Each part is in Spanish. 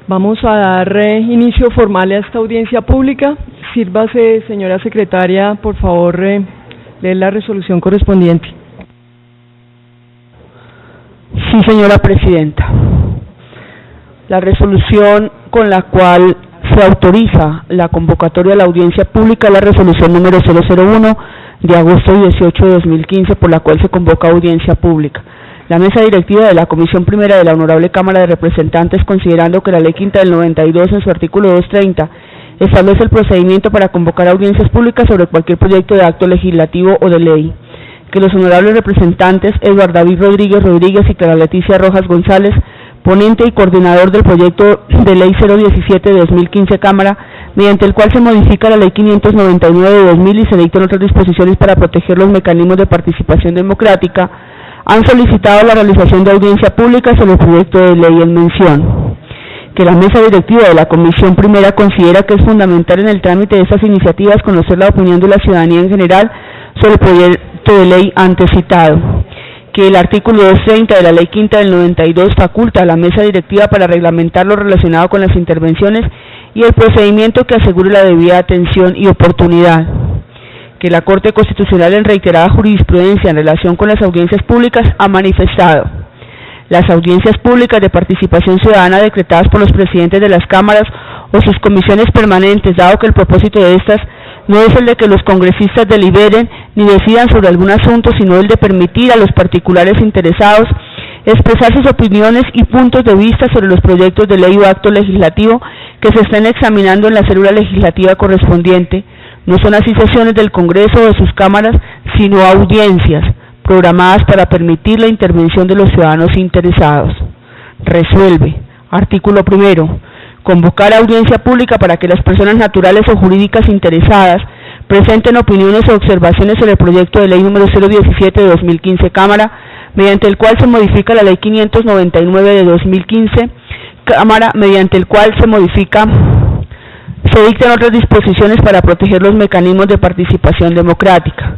Vamos a dar inicio formal a esta audiencia pública. Sírvase, señora secretaria, por favor, leer la resolución correspondiente. Sí, señora presidenta. La resolución con la cual se autoriza la convocatoria a la audiencia pública es la resolución número 001 de agosto 18 de 2015, por la cual se convoca audiencia pública. La mesa directiva de la Comisión Primera de la Honorable Cámara de Representantes, considerando que la Ley Quinta del 92 en su artículo 230 establece el procedimiento para convocar audiencias públicas sobre cualquier proyecto de acto legislativo o de ley, que los honorables representantes Eduardo David Rodríguez Rodríguez y Clara Leticia Rojas González, ponente y coordinador del proyecto de Ley 017 de 2015 Cámara, mediante el cual se modifica la Ley 599 de 2000 y se dictan otras disposiciones para proteger los mecanismos de participación democrática, han solicitado la realización de audiencia pública sobre el proyecto de ley en mención. Que la mesa directiva de la Comisión Primera considera que es fundamental en el trámite de estas iniciativas conocer la opinión de la ciudadanía en general sobre el proyecto de ley antes citado. Que el artículo 230 de la Ley Quinta del 92 faculta a la mesa directiva para reglamentar lo relacionado con las intervenciones y el procedimiento que asegure la debida atención y oportunidad. Que la Corte Constitucional, en reiterada jurisprudencia en relación con las audiencias públicas, ha manifestado: las audiencias públicas de participación ciudadana decretadas por los presidentes de las cámaras o sus comisiones permanentes, dado que el propósito de estas no es el de que los congresistas deliberen ni decidan sobre algún asunto, sino el de permitir a los particulares interesados expresar sus opiniones y puntos de vista sobre los proyectos de ley o acto legislativo que se estén examinando en la célula legislativa correspondiente. No son así sesiones del Congreso o de sus cámaras, sino audiencias programadas para permitir la intervención de los ciudadanos interesados. Resuelve. Artículo primero. Convocar audiencia pública para que las personas naturales o jurídicas interesadas presenten opiniones o observaciones sobre el proyecto de ley número 017 de 2015 Cámara, mediante el cual se modifica la ley 599 de 2015 Cámara, mediante el cual se dictan otras disposiciones para proteger los mecanismos de participación democrática.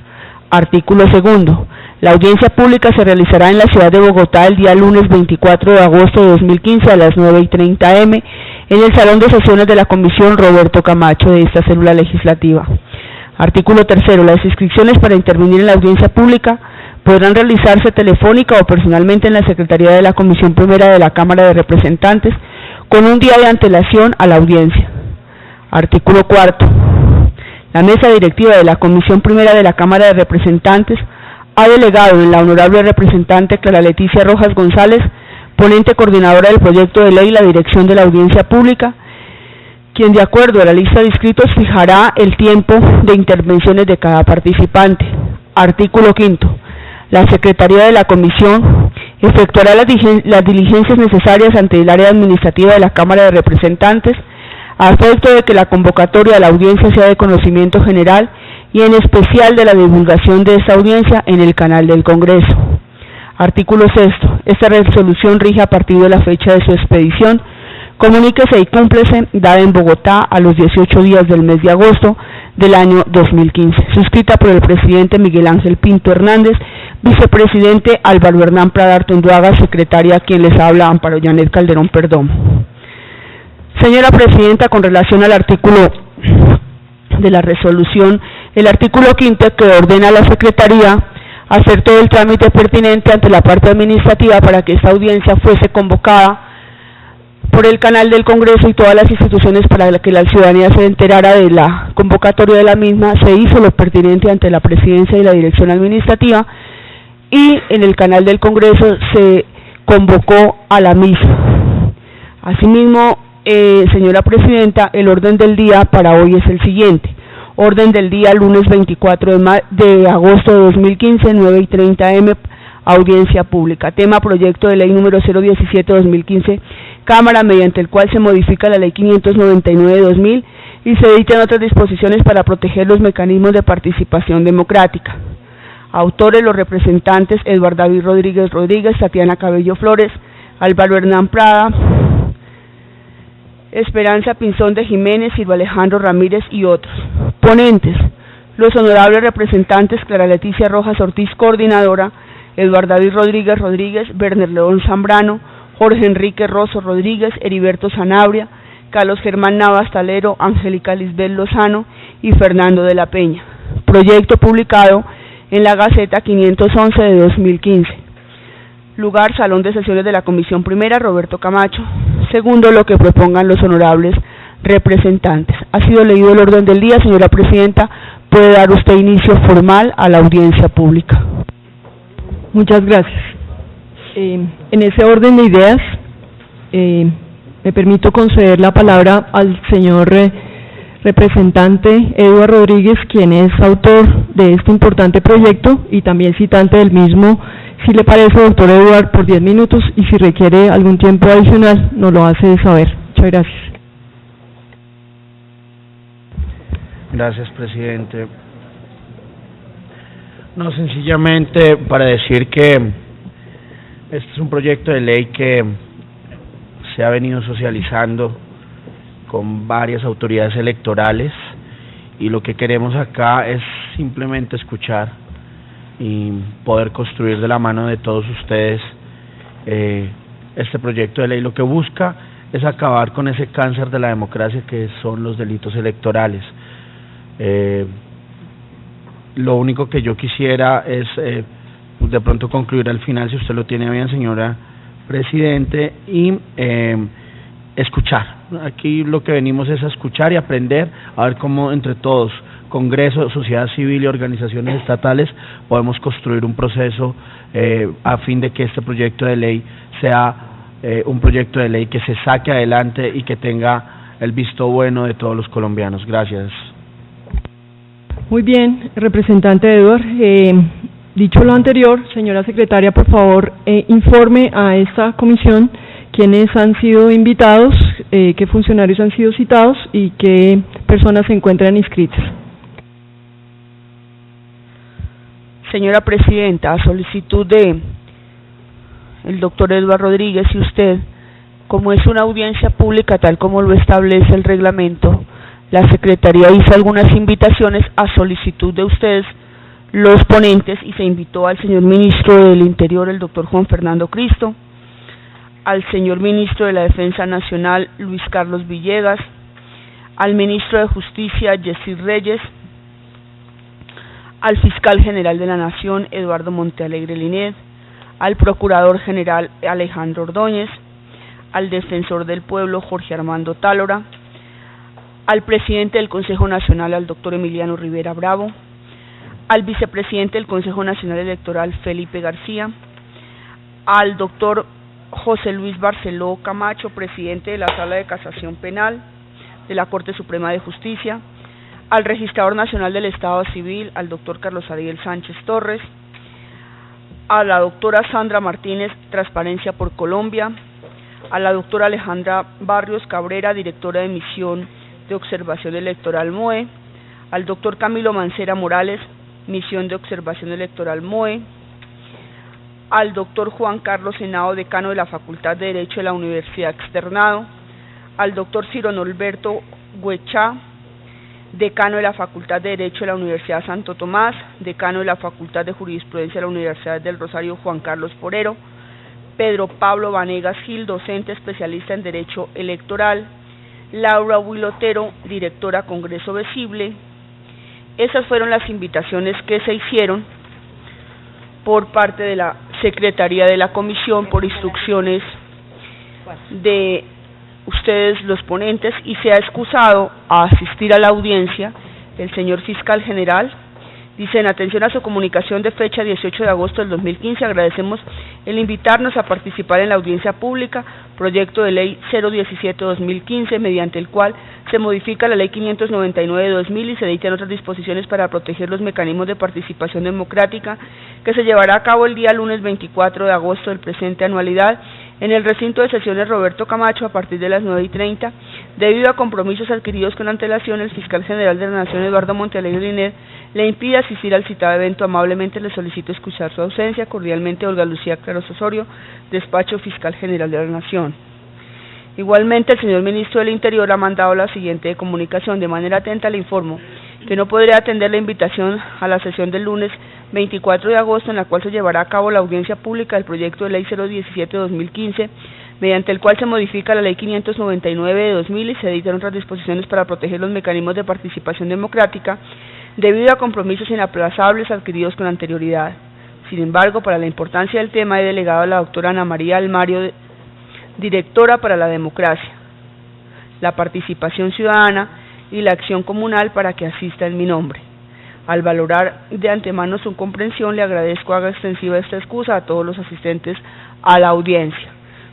Artículo segundo. La audiencia pública se realizará en la ciudad de Bogotá el día lunes 24 de agosto de 2015 a las 9:30 am en el Salón de Sesiones de la Comisión Roberto Camacho de esta célula legislativa. Artículo tercero. Las inscripciones para intervenir en la audiencia pública podrán realizarse telefónica o personalmente en la Secretaría de la Comisión Primera de la Cámara de Representantes con un día de antelación a la audiencia. Artículo cuarto. La mesa directiva de la Comisión Primera de la Cámara de Representantes ha delegado en la honorable representante Clara Leticia Rojas González, ponente coordinadora del proyecto de ley, la dirección de la audiencia pública, quien de acuerdo a la lista de inscritos fijará el tiempo de intervenciones de cada participante. Artículo quinto. La Secretaría de la Comisión efectuará las diligencias necesarias ante el área administrativa de la Cámara de Representantes a efecto de que la convocatoria a la audiencia sea de conocimiento general y en especial de la divulgación de esta audiencia en el canal del Congreso. Artículo sexto. Esta resolución rige a partir de la fecha de su expedición. Comuníquese y cúmplese, dada en Bogotá a los 18 días del mes de agosto del año 2015. Suscrita por el presidente Miguel Ángel Pinto Hernández, vicepresidente Álvaro Hernán Prada Artunduaga, secretaria quien les habla Amparo Janet Calderón Perdomo. Señora presidenta, con relación al artículo de la resolución, el artículo quinto que ordena a la Secretaría hacer todo el trámite pertinente ante la parte administrativa para que esta audiencia fuese convocada por el canal del Congreso y todas las instituciones para que la ciudadanía se enterara de la convocatoria de la misma. Se hizo lo pertinente ante la Presidencia y la Dirección Administrativa y en el canal del Congreso se convocó a la misma. Asimismo, señora presidenta, el orden del día para hoy es el siguiente. Orden del día lunes 24 de agosto de 2015, 9:30 am, audiencia pública. Tema: proyecto de ley número 017 de 2015 Cámara, mediante el cual se modifica la ley 599 de 2000 y se dictan otras disposiciones para proteger los mecanismos de participación democrática. Autores: los representantes Eduardo David Rodríguez Rodríguez, Tatiana Cabello Flores, Álvaro Hernán Prada, Esperanza Pinzón de Jiménez, Silva Alejandro Ramírez y otros. Ponentes: los honorables representantes Clara Leticia Rojas Ortiz, coordinadora, Eduardo David Rodríguez Rodríguez, Werner León Zambrano, Jorge Enrique Rosso Rodríguez, Heriberto Sanabria, Carlos Germán Navas Talero, Angélica Lisbeth Lozano y Fernando de la Peña. Proyecto publicado en la Gaceta 511 de 2015. Lugar, Salón de Sesiones de la Comisión Primera, Roberto Camacho. Segundo, lo que propongan los honorables representantes. Ha sido leído el orden del día, señora Presidenta. Puede dar usted inicio formal a la audiencia pública. Muchas gracias. En ese orden de ideas, me permito conceder la palabra al señor representante Eduardo Rodríguez, quien es autor de este importante proyecto y también citante del mismo. Si le parece, doctor Eduardo, por 10 minutos, y si requiere algún tiempo adicional, nos lo hace saber. Muchas gracias. Gracias, presidente. No, sencillamente para decir que este es un proyecto de ley que se ha venido socializando con varias autoridades electorales y lo que queremos acá es simplemente escuchar y poder construir de la mano de todos ustedes este proyecto de ley. Lo que busca es acabar con ese cáncer de la democracia que son los delitos electorales. Lo único que yo quisiera es de pronto concluir al final, si usted lo tiene bien, señora Presidente, y escuchar. Aquí lo que venimos es a escuchar y aprender, a ver cómo entre todos, Congreso, sociedad civil y organizaciones estatales, podemos construir un proceso a fin de que este proyecto de ley sea un proyecto de ley que se saque adelante y que tenga el visto bueno de todos los colombianos. Gracias. Muy bien, representante Eduardo. Dicho lo anterior, señora secretaria, por favor, informe a esta comisión quiénes han sido invitados, qué funcionarios han sido citados y qué personas se encuentran inscritas. Señora Presidenta, a solicitud de el doctor Eduardo Rodríguez y usted, como es una audiencia pública tal como lo establece el reglamento, la Secretaría hizo algunas invitaciones a solicitud de ustedes, los ponentes, y se invitó al señor Ministro del Interior, el doctor Juan Fernando Cristo, al señor Ministro de la Defensa Nacional, Luis Carlos Villegas, al Ministro de Justicia, Yesir Reyes, al Fiscal General de la Nación, Eduardo Montealegre Linet, al Procurador General, Alejandro Ordóñez, al Defensor del Pueblo, Jorge Armando Tálora, al Presidente del Consejo Nacional, al doctor Emiliano Rivera Bravo, al Vicepresidente del Consejo Nacional Electoral, Felipe García, al doctor José Luis Barceló Camacho, Presidente de la Sala de Casación Penal de la Corte Suprema de Justicia, al Registrador Nacional del Estado Civil, al doctor Carlos Ariel Sánchez Torres, a la doctora Sandra Martínez, Transparencia por Colombia, a la doctora Alejandra Barrios Cabrera, directora de Misión de Observación Electoral MOE, al doctor Camilo Mancera Morales, Misión de Observación Electoral MOE, al doctor Juan Carlos Henao, decano de la Facultad de Derecho de la Universidad Externado, al doctor Ciro Norberto Huechá, decano de la Facultad de Derecho de la Universidad Santo Tomás, decano de la Facultad de Jurisprudencia de la Universidad del Rosario Juan Carlos Porero, Pedro Pablo Vanegas Gil, docente especialista en Derecho Electoral, Laura Huilotero, directora Congreso Visible. Esas fueron las invitaciones que se hicieron por parte de la Secretaría de la Comisión por instrucciones de ustedes los ponentes, y se ha excusado a asistir a la audiencia el señor Fiscal General. Dice: en atención a su comunicación de fecha 18 de agosto del 2015, agradecemos el invitarnos a participar en la audiencia pública, proyecto de ley 017-2015, mediante el cual se modifica la ley 599 de 2000 y se dictan otras disposiciones para proteger los mecanismos de participación democrática, que se llevará a cabo el día lunes 24 de agosto del presente anualidad, en el recinto de sesiones Roberto Camacho a partir de las 9:30. Debido a compromisos adquiridos con antelación, el Fiscal General de la Nación, Eduardo Montealegre Linet, le impide asistir al citado evento. Amablemente le solicito escuchar su ausencia. Cordialmente, Olga Lucía Claros Osorio, Despacho Fiscal General de la Nación. Igualmente, el señor Ministro del Interior ha mandado la siguiente comunicación: de manera atenta le informo que no podré atender la invitación a la sesión del lunes 24 de agosto, en la cual se llevará a cabo la audiencia pública del proyecto de ley 017-2015, mediante el cual se modifica la Ley 599 de 2000 y se dictan otras disposiciones para proteger los mecanismos de participación democrática, debido a compromisos inaplazables adquiridos con anterioridad. Sin embargo, para la importancia del tema, he delegado a la doctora Ana María Almario, directora para la democracia, la participación ciudadana y la acción comunal, para que asista en mi nombre. Al valorar de antemano su comprensión, le agradezco haga extensiva esta excusa a todos los asistentes a la audiencia.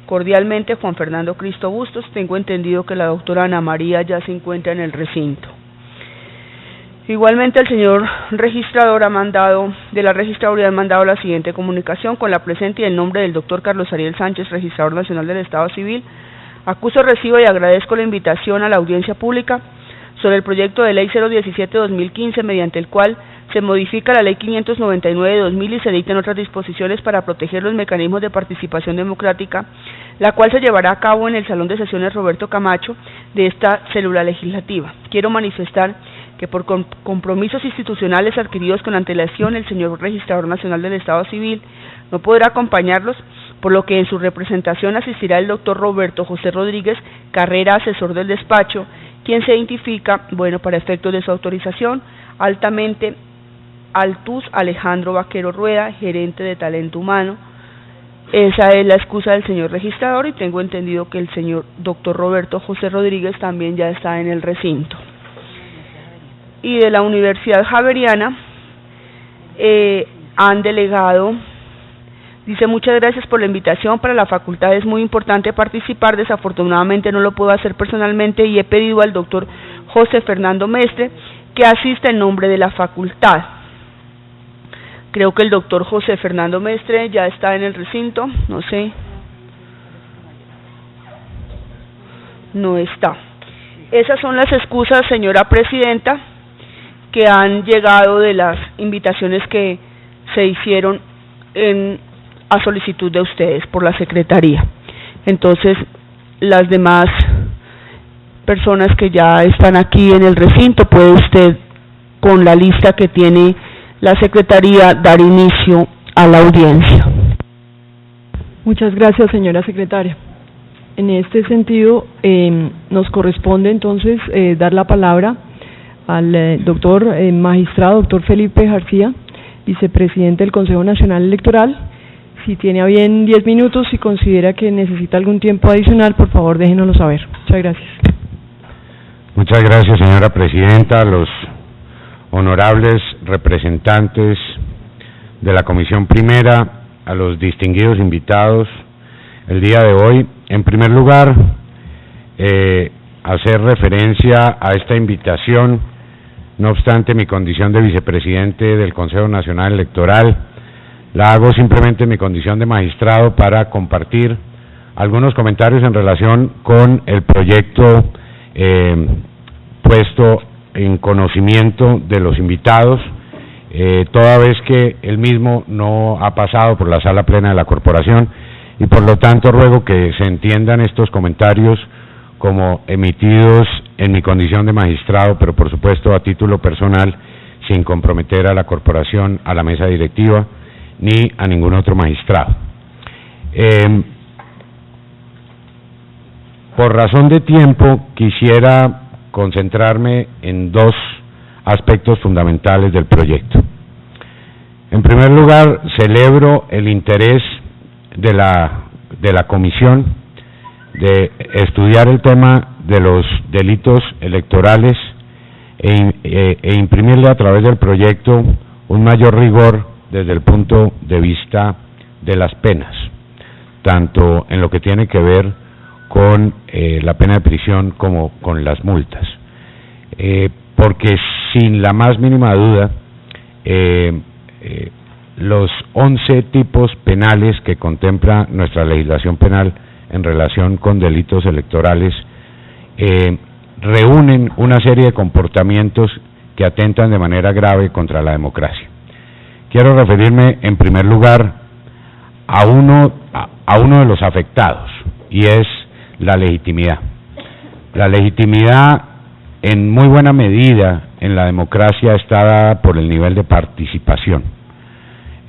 Cordialmente, Juan Fernando Cristo Bustos. Tengo entendido que la doctora Ana María ya se encuentra en el recinto. Igualmente, el señor registrador de la registraduría ha mandado la siguiente comunicación: con la presente y el nombre del doctor Carlos Ariel Sánchez, registrador nacional del Estado Civil, acuso, recibo y agradezco la invitación a la audiencia pública sobre el proyecto de ley 017-2015, mediante el cual se modifica la ley 599 de 2000 y se dictan otras disposiciones para proteger los mecanismos de participación democrática, la cual se llevará a cabo en el Salón de Sesiones Roberto Camacho de esta célula legislativa. Quiero manifestar que por compromisos institucionales adquiridos con antelación, el señor registrador nacional del Estado Civil no podrá acompañarlos, por lo que en su representación asistirá el doctor Roberto José Rodríguez Carrera, asesor del despacho, quien se identifica, para efectos de su autorización, altamente Altus Alejandro Vaquero Rueda, gerente de talento humano. Esa es la excusa del señor registrador, y tengo entendido que el señor doctor Roberto José Rodríguez también ya está en el recinto. Y de la Universidad Javeriana han delegado, dice: muchas gracias por la invitación, para la facultad es muy importante participar, desafortunadamente no lo puedo hacer personalmente y he pedido al doctor José Fernando Mestre que asista en nombre de la facultad. Creo que el doctor José Fernando Mestre ya está en el recinto, no sé. No está. Esas son las excusas, señora presidenta, que han llegado de las invitaciones que se hicieron a solicitud de ustedes por la Secretaría. Entonces, las demás personas que ya están aquí en el recinto, puede usted, con la lista que tiene la Secretaría, dar inicio a la audiencia. Muchas gracias, señora secretaria. En este sentido, nos corresponde entonces dar la palabra al doctor magistrado, doctor Felipe García, vicepresidente del Consejo Nacional Electoral. Si tiene a bien 10 minutos, si considera que necesita algún tiempo adicional, por favor déjenoslo saber. Muchas gracias. Muchas gracias, señora presidenta, a los honorables representantes de la Comisión Primera, a los distinguidos invitados el día de hoy. En primer lugar, hacer referencia a esta invitación, no obstante mi condición de vicepresidente del Consejo Nacional Electoral, la hago simplemente en mi condición de magistrado para compartir algunos comentarios en relación con el proyecto puesto en conocimiento de los invitados, toda vez que el mismo no ha pasado por la sala plena de la corporación, y por lo tanto ruego que se entiendan estos comentarios como emitidos en mi condición de magistrado, pero por supuesto a título personal, sin comprometer a la corporación, a la mesa directiva, ni a ningún otro magistrado. Por razón de tiempo, quisiera concentrarme en dos aspectos fundamentales del proyecto. En primer lugar, celebro el interés de la comisión de estudiar el tema de los delitos electorales e imprimirle a través del proyecto un mayor rigor desde el punto de vista de las penas, tanto en lo que tiene que ver con la pena de prisión como con las multas, porque sin la más mínima duda los 11 tipos penales que contempla nuestra legislación penal en relación con delitos electorales reúnen una serie de comportamientos que atentan de manera grave contra la democracia. Quiero referirme en primer lugar a uno de los afectados, y es la legitimidad. La legitimidad, en muy buena medida, en la democracia está dada por el nivel de participación.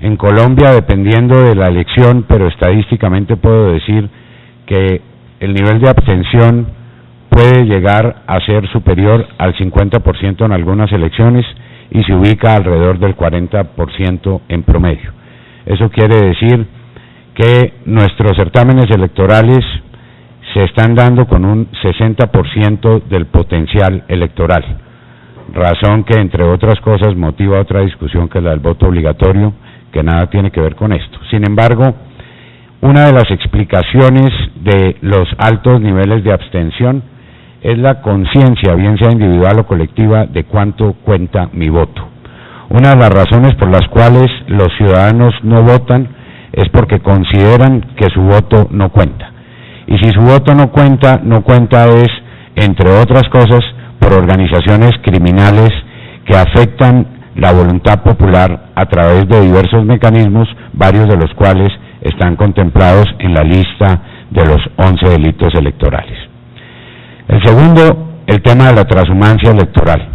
En Colombia, dependiendo de la elección, pero estadísticamente puedo decir que el nivel de abstención puede llegar a ser superior al 50% en algunas elecciones y se ubica alrededor del 40% en promedio. Eso quiere decir que nuestros certámenes electorales se están dando con un 60% del potencial electoral, razón que, entre otras cosas, motiva otra discusión que es la del voto obligatorio, que nada tiene que ver con esto. Sin embargo, una de las explicaciones de los altos niveles de abstención es la conciencia, bien sea individual o colectiva, de cuánto cuenta mi voto. Una de las razones por las cuales los ciudadanos no votan es porque consideran que su voto no cuenta. Y si su voto no cuenta es, entre otras cosas, por organizaciones criminales que afectan la voluntad popular a través de diversos mecanismos, varios de los cuales están contemplados en la lista de los 11 delitos electorales. El segundo, el tema de la transhumancia electoral.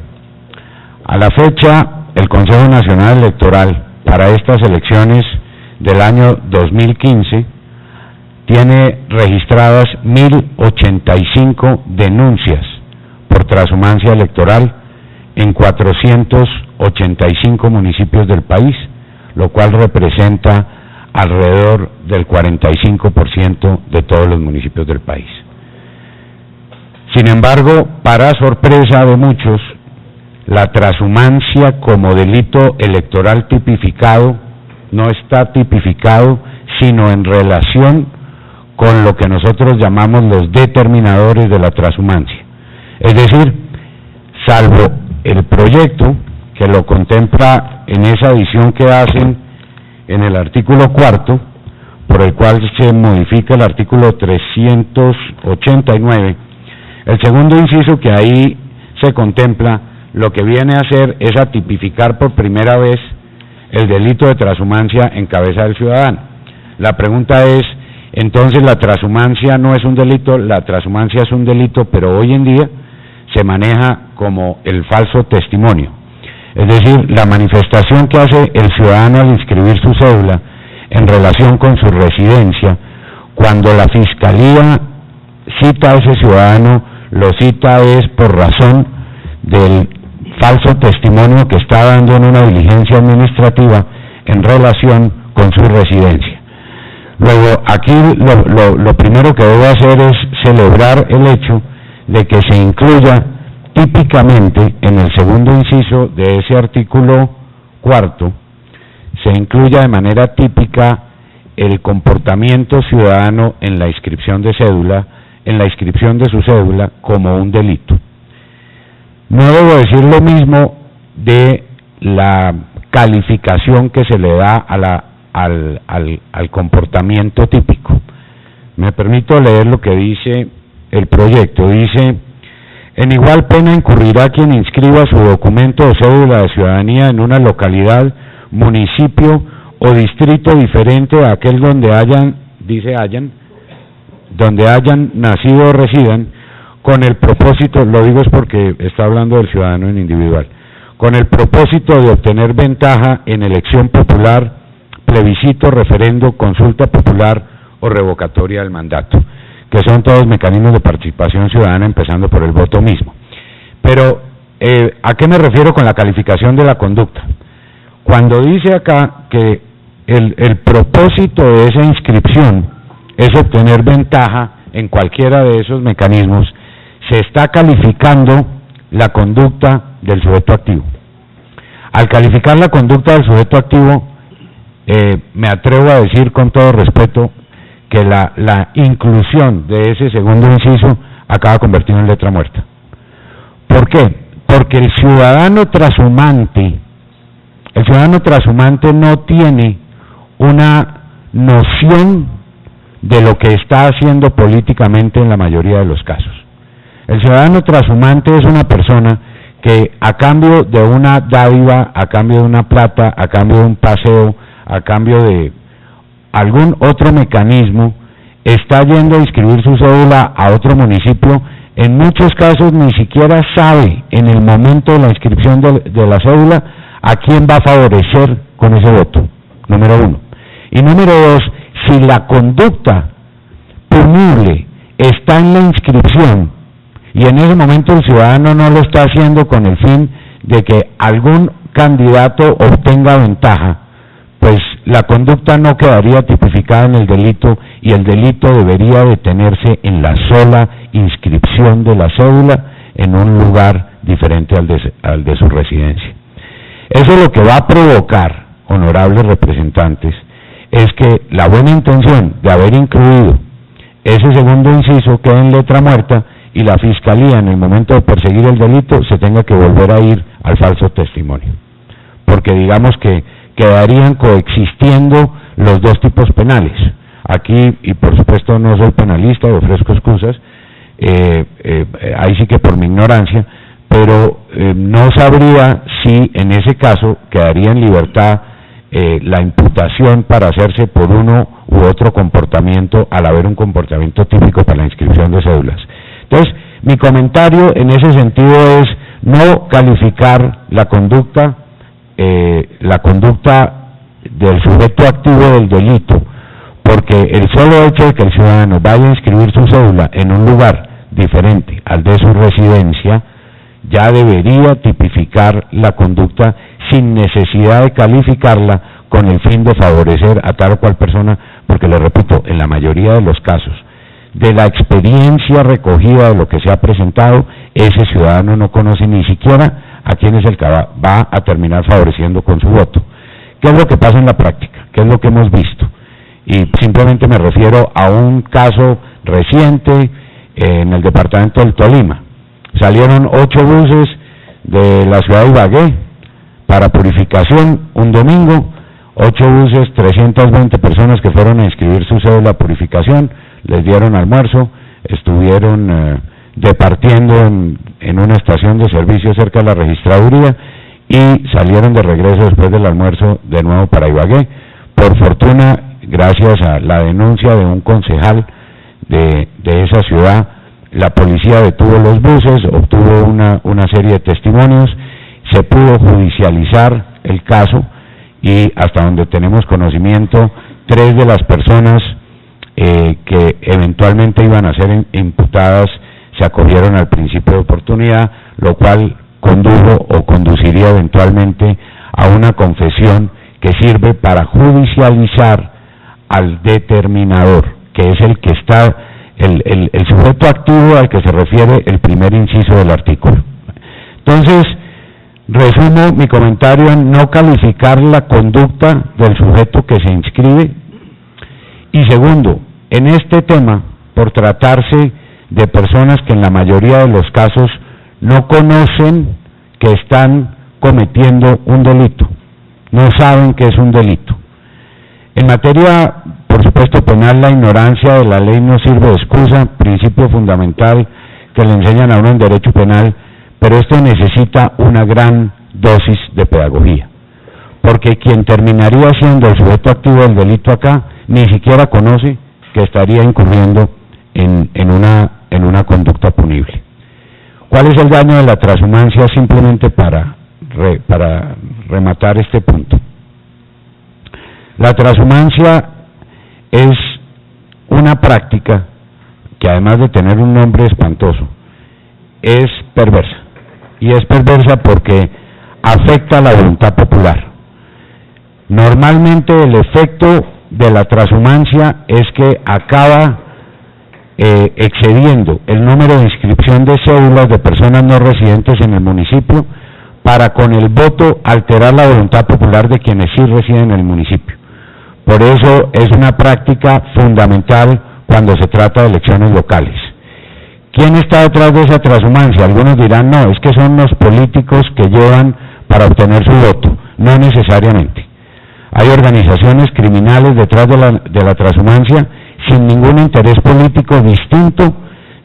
A la fecha, el Consejo Nacional Electoral para estas elecciones del año 2015 tiene registradas 1.085 denuncias por transhumancia electoral en 485 municipios del país, lo cual representa alrededor del 45% de todos los municipios del país. Sin embargo, para sorpresa de muchos, la transhumancia como delito electoral tipificado no está tipificado sino en relación con lo que nosotros llamamos los determinadores de la transhumancia. Es decir, salvo el proyecto que lo contempla en esa adición que hacen en el artículo 4, por el cual se modifica el artículo 389, el segundo inciso que ahí se contempla, lo que viene a hacer es a tipificar por primera vez el delito de transhumancia en cabeza del ciudadano. La pregunta es, entonces la transhumancia no es un delito, la transhumancia es un delito, pero hoy en día se maneja como el falso testimonio. Es decir, la manifestación que hace el ciudadano al inscribir su cédula en relación con su residencia, cuando la Fiscalía cita a ese ciudadano, lo cita es por razón del falso testimonio que está dando en una diligencia administrativa en relación con su residencia. Luego, aquí lo primero que debe hacer es celebrar el hecho de que se incluya típicamente en el segundo inciso de ese artículo 4, se incluya de manera típica el comportamiento ciudadano en la inscripción de cédula, en la inscripción de su cédula como un delito. No debo decir lo mismo de la calificación que se le da a al comportamiento típico. Me permito leer lo que dice el proyecto. Dice: en igual pena incurrirá quien inscriba su documento o cédula de ciudadanía en una localidad, municipio o distrito diferente a aquel donde donde hayan nacido o residan, con el propósito, lo digo es porque está hablando del ciudadano en individual, con el propósito de obtener ventaja en elección popular, plebiscito, referendo, consulta popular o revocatoria del mandato, que son todos mecanismos de participación ciudadana, empezando por el voto mismo. Pero, ¿a qué me refiero con la calificación de la conducta? Cuando dice acá que el propósito de esa inscripción es obtener ventaja en cualquiera de esos mecanismos, se está calificando la conducta del sujeto activo. Al calificar la conducta del sujeto activo, me atrevo a decir con todo respeto que la inclusión de ese segundo inciso acaba convertido en letra muerta. ¿Por qué? Porque el ciudadano transhumante no tiene una noción de lo que está haciendo políticamente en la mayoría de los casos. El ciudadano transhumante es una persona que a cambio de una dádiva, a cambio de una plata, a cambio de un paseo, a cambio de algún otro mecanismo, está yendo a inscribir su cédula a otro municipio. En muchos casos ni siquiera sabe en el momento de la inscripción de la cédula a quién va a favorecer con ese voto, número uno. Y número dos, si la conducta punible está en la inscripción, y en ese momento el ciudadano no lo está haciendo con el fin de que algún candidato obtenga ventaja, pues la conducta no quedaría tipificada en el delito, y el delito debería detenerse en la sola inscripción de la cédula en un lugar diferente al de su residencia. Eso lo que va a provocar, honorables representantes, es que la buena intención de haber incluido ese segundo inciso quede en letra muerta, y la Fiscalía, en el momento de perseguir el delito, se tenga que volver a ir al falso testimonio, porque digamos que quedarían coexistiendo los dos tipos penales. Aquí, y por supuesto no soy penalista, ofrezco excusas, ahí sí que por mi ignorancia, pero no sabría si en ese caso quedaría en libertad la imputación para hacerse por uno u otro comportamiento, al haber un comportamiento típico para la inscripción de cédulas. Entonces, mi comentario en ese sentido es no calificar la conducta del sujeto activo del delito, porque el solo hecho de que el ciudadano vaya a inscribir su cédula en un lugar diferente al de su residencia ya debería tipificar la conducta sin necesidad de calificarla con el fin de favorecer a tal o cual persona, porque le repito, en la mayoría de los casos, de la experiencia recogida de lo que se ha presentado, ese ciudadano no conoce ni siquiera a quién es el que va a terminar favoreciendo con su voto. ¿Qué es lo que pasa en la práctica? ¿Qué es lo que hemos visto? Y simplemente me refiero a un caso reciente en el departamento del Tolima. Salieron 8 buses de la ciudad de Ibagué para purificación un domingo, 8 buses, 320 personas que fueron a inscribir su cédula a purificación, les dieron almuerzo, estuvieron departiendo en una estación de servicio cerca de la registraduría y salieron de regreso después del almuerzo de nuevo para Ibagué. Por fortuna, gracias a la denuncia de un concejal de esa ciudad, la policía detuvo los buses, obtuvo una serie de testimonios, se pudo judicializar el caso y hasta donde tenemos conocimiento, 3 de las personas que eventualmente iban a ser imputadas se acogieron al principio de oportunidad, lo cual condujo o conduciría eventualmente a una confesión que sirve para judicializar al determinador, que es el que está, el sujeto activo al que se refiere el primer inciso del artículo. Entonces, resumo mi comentario en no calificar la conducta del sujeto que se inscribe, y segundo, en este tema, por tratarse de personas que en la mayoría de los casos no conocen que están cometiendo un delito, no saben que es un delito. En materia, por supuesto, penal, la ignorancia de la ley no sirve de excusa, principio fundamental que le enseñan a uno en derecho penal, pero esto necesita una gran dosis de pedagogía, porque quien terminaría siendo el sujeto activo del delito acá ni siquiera conoce que estaría incurriendo en una conducta punible. ¿Cuál es el daño de la transhumancia? Simplemente para rematar este punto. La transhumancia es una práctica que, además de tener un nombre espantoso, es perversa. Y es perversa porque afecta a la voluntad popular. Normalmente el efecto de la transhumancia es que acaba excediendo el número de inscripción de cédulas de personas no residentes en el municipio para con el voto alterar la voluntad popular de quienes sí residen en el municipio. Por eso es una práctica fundamental cuando se trata de elecciones locales. ¿Quién está detrás de esa transhumancia? Algunos dirán, no, es que son los políticos que llevan para obtener su voto. No necesariamente. Hay organizaciones criminales detrás de la transhumancia sin ningún interés político distinto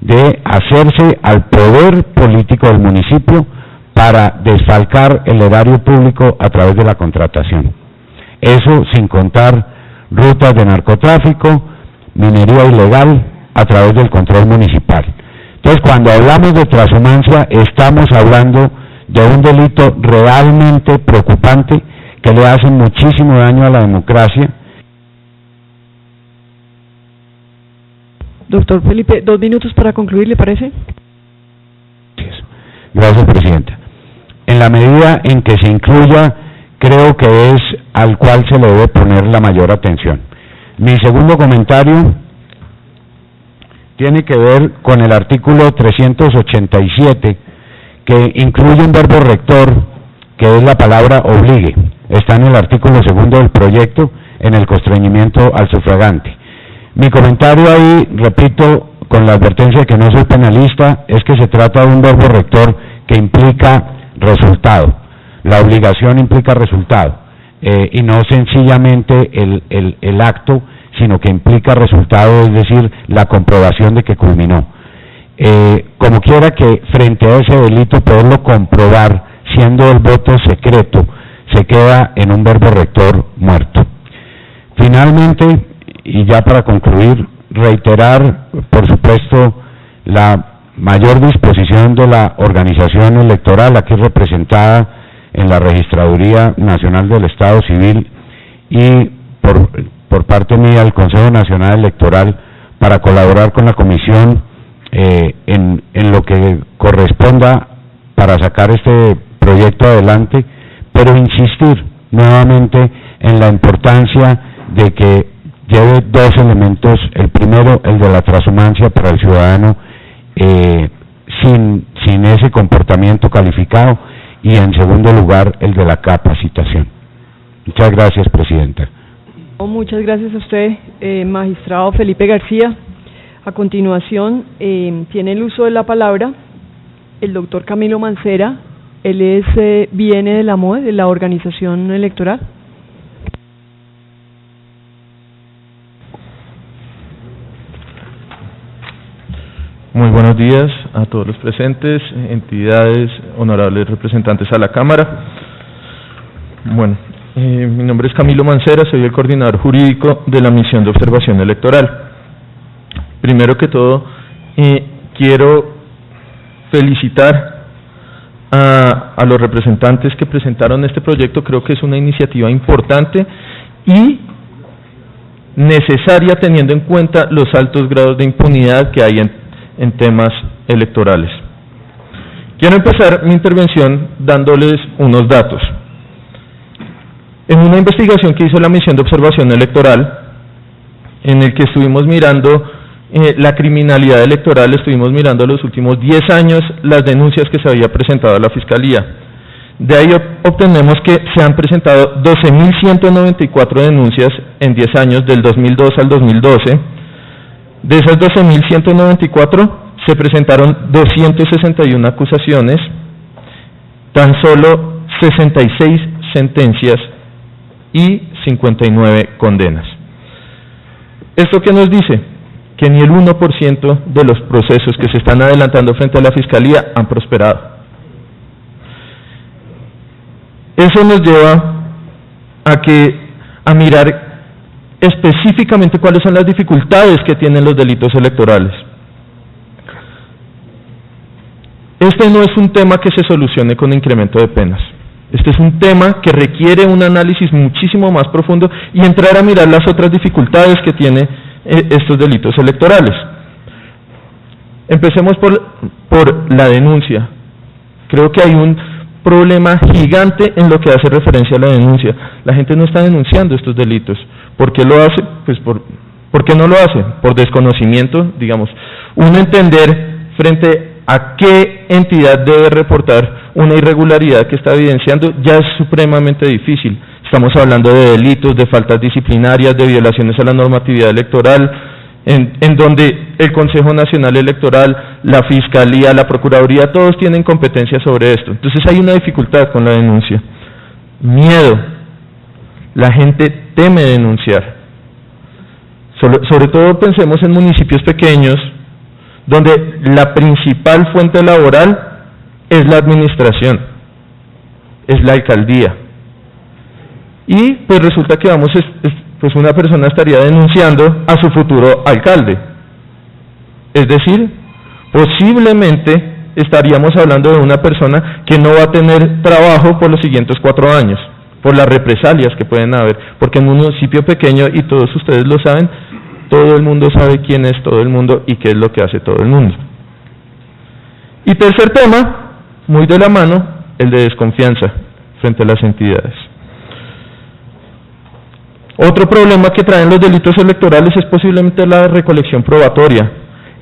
de hacerse al poder político del municipio para desfalcar el erario público a través de la contratación. Eso sin contar rutas de narcotráfico, minería ilegal a través del control municipal. Entonces, cuando hablamos de transhumancia, estamos hablando de un delito realmente preocupante que le hace muchísimo daño a la democracia Doctor Felipe, 2 minutos para concluir, ¿le parece? Gracias, Presidenta. En la medida en que se incluya, creo que es al cual se le debe poner la mayor atención. Mi segundo comentario tiene que ver con el artículo 387, que incluye un verbo rector, que es la palabra obligue. Está en el artículo 2 del proyecto, en el constreñimiento al sufragante. Mi comentario ahí, repito, con la advertencia de que no soy penalista, es que se trata de un verbo rector que implica resultado. La obligación implica resultado, y no sencillamente el acto, sino que implica resultado, es decir, la comprobación de que culminó. Como quiera que frente a ese delito poderlo comprobar, siendo el voto secreto, se queda en un verbo rector muerto. Finalmente, y ya para concluir, reiterar, por supuesto, la mayor disposición de la organización electoral, aquí representada en la Registraduría Nacional del Estado Civil, y por parte mía el Consejo Nacional Electoral, para colaborar con la Comisión en lo que corresponda para sacar este proyecto adelante, pero insistir nuevamente en la importancia de que lleve 2 elementos: el primero, el de la transhumancia para el ciudadano sin ese comportamiento calificado, y en segundo lugar, el de la capacitación. Muchas gracias, Presidenta. Muchas gracias a usted, magistrado Felipe García. A continuación, tiene el uso de la palabra el doctor Camilo Mancera. Él viene de la MOE, de la organización electoral. Muy buenos días a todos los presentes, entidades, honorables representantes a la Cámara. Bueno, mi nombre es Camilo Mancera, soy el coordinador jurídico de la misión de observación electoral. Primero que todo, quiero felicitar a los representantes que presentaron este proyecto. Creo que es una iniciativa importante y necesaria, teniendo en cuenta los altos grados de impunidad que hay en temas electorales. Quiero empezar mi intervención dándoles unos datos. En una investigación que hizo la misión de observación electoral, en el que estuvimos mirando la criminalidad electoral, estuvimos mirando los últimos 10 años las denuncias que se había presentado a la Fiscalía. De ahí obtenemos que se han presentado 12.194 denuncias en 10 años, del 2002 al 2012. De esas 12.194 se presentaron 261 acusaciones, tan solo 66 sentencias y 59 condenas. ¿Esto qué nos dice? Que ni el 1% de los procesos que se están adelantando frente a la Fiscalía han prosperado. Eso nos lleva a mirar específicamente cuáles son las dificultades que tienen los delitos electorales. Este no es un tema que se solucione con incremento de penas. Este es un tema que requiere un análisis muchísimo más profundo y entrar a mirar las otras dificultades que tiene estos delitos electorales. Empecemos por la denuncia. Creo que hay un problema gigante en lo que hace referencia a la denuncia. La gente no está denunciando estos delitos. ¿Por qué lo hace? Pues ¿por qué no lo hace? Por desconocimiento, digamos. Uno entender frente a qué entidad debe reportar una irregularidad que está evidenciando ya es supremamente difícil. Estamos hablando de delitos, de faltas disciplinarias, de violaciones a la normatividad electoral, en donde el Consejo Nacional Electoral, la Fiscalía, la Procuraduría, todos tienen competencia sobre esto. Entonces hay una dificultad con la denuncia. Miedo. La gente teme denunciar. Sobre todo pensemos en municipios pequeños, donde la principal fuente laboral es la administración, es la alcaldía. Y pues resulta que pues una persona estaría denunciando a su futuro alcalde. Es decir, posiblemente estaríamos hablando de una persona que no va a tener trabajo por los siguientes 4 años, por las represalias que pueden haber, porque en un municipio pequeño, y todos ustedes lo saben, todo el mundo sabe quién es todo el mundo y qué es lo que hace todo el mundo. Y tercer tema, muy de la mano, el de desconfianza frente a las entidades. Otro problema que traen los delitos electorales es posiblemente la recolección probatoria.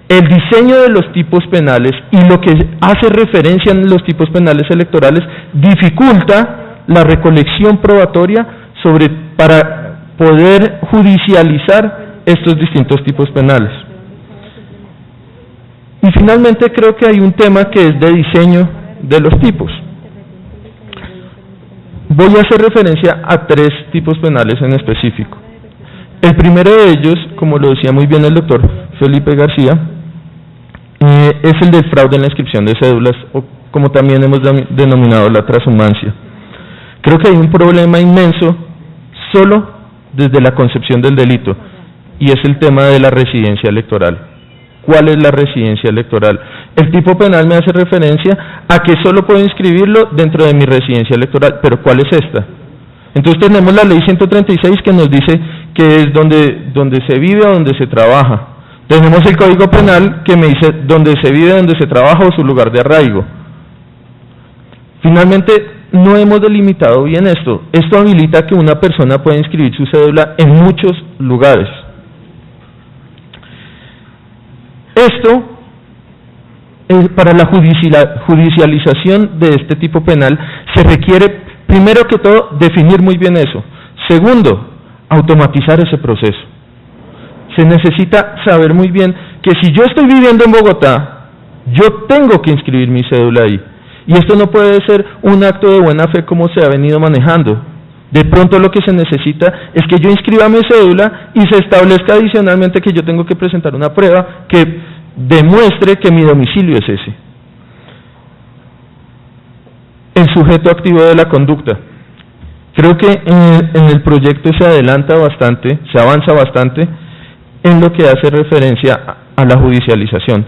El diseño de los tipos penales y lo que hace referencia en los tipos penales electorales dificulta la recolección probatoria para poder judicializar estos distintos tipos penales. Y finalmente creo que hay un tema que es de diseño de los tipos. Voy a hacer referencia a 3 tipos penales en específico. El primero de ellos, como lo decía muy bien el doctor Felipe García, es el del fraude en la inscripción de cédulas, o como también hemos denominado la transhumancia. Creo que hay un problema inmenso solo desde la concepción del delito, y es el tema de la residencia electoral. ¿Cuál es la residencia electoral? El tipo penal me hace referencia a que solo puedo inscribirlo dentro de mi residencia electoral, pero ¿cuál es esta? Entonces tenemos la ley 136 que nos dice que es donde se vive o donde se trabaja. Tenemos el Código Penal que me dice donde se vive, donde se trabaja o su lugar de arraigo. Finalmente, no hemos delimitado bien esto. Esto habilita que una persona pueda inscribir su cédula en muchos lugares. Esto, para la judicialización de este tipo penal, se requiere, primero que todo, definir muy bien eso. Segundo, automatizar ese proceso. Se necesita saber muy bien que si yo estoy viviendo en Bogotá, yo tengo que inscribir mi cédula ahí. Y esto no puede ser un acto de buena fe como se ha venido manejando. De pronto lo que se necesita es que yo inscriba mi cédula y se establezca adicionalmente que yo tengo que presentar una prueba que demuestre que mi domicilio es ese. El sujeto activo de la conducta. Creo que en el proyecto se adelanta bastante, se avanza bastante en lo que hace referencia a la judicialización.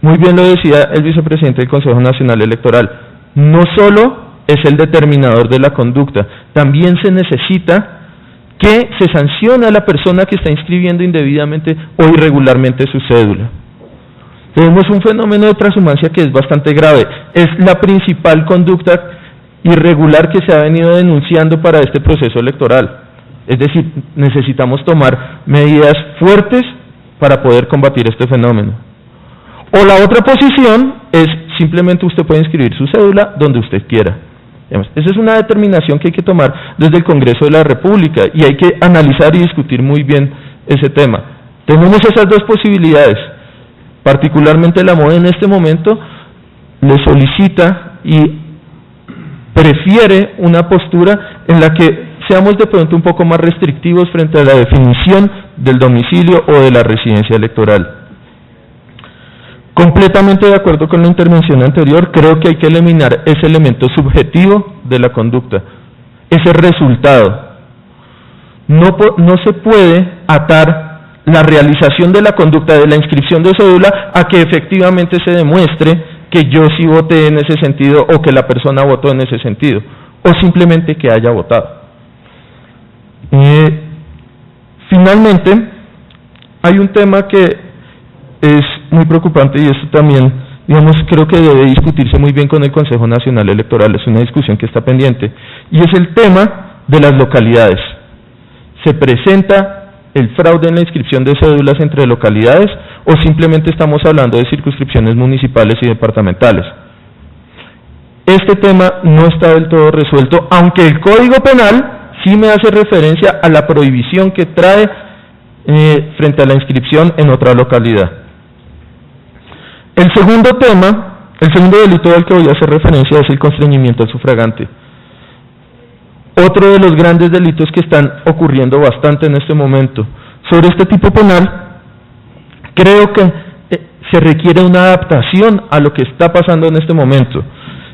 Muy bien lo decía el vicepresidente del Consejo Nacional Electoral, no solo es el determinador de la conducta, también se necesita que se sancione a la persona que está inscribiendo indebidamente o irregularmente su cédula. Tenemos un fenómeno de transhumancia que es bastante grave, es la principal conducta irregular que se ha venido denunciando para este proceso electoral. Es decir, necesitamos tomar medidas fuertes para poder combatir este fenómeno. O la otra posición es simplemente usted puede inscribir su cédula donde usted quiera. Esa es una determinación que hay que tomar desde el Congreso de la República y hay que analizar y discutir muy bien ese tema. Tenemos esas dos posibilidades. Particularmente la MOE en este momento le solicita y prefiere una postura en la que seamos de pronto un poco más restrictivos frente a la definición del domicilio o de la residencia electoral. Completamente de acuerdo con la intervención anterior, creo que hay que eliminar ese elemento subjetivo de la conducta, ese resultado. No se puede atar la realización de la conducta de la inscripción de cédula a que efectivamente se demuestre que yo sí voté en ese sentido o que la persona votó en ese sentido, o simplemente que haya votado. Finalmente, hay un tema que es muy preocupante y esto también, digamos, creo que debe discutirse muy bien con el Consejo Nacional Electoral, es una discusión que está pendiente, y es el tema de las localidades. ¿Se presenta el fraude en la inscripción de cédulas entre localidades o simplemente estamos hablando de circunscripciones municipales y departamentales? Este tema no está del todo resuelto, aunque el Código Penal sí me hace referencia a la prohibición que trae frente a la inscripción en otra localidad. El segundo tema, el segundo delito al que voy a hacer referencia es el constreñimiento al sufragante. Otro de los grandes delitos que están ocurriendo bastante en este momento. Sobre este tipo penal, creo que se requiere una adaptación a lo que está pasando en este momento.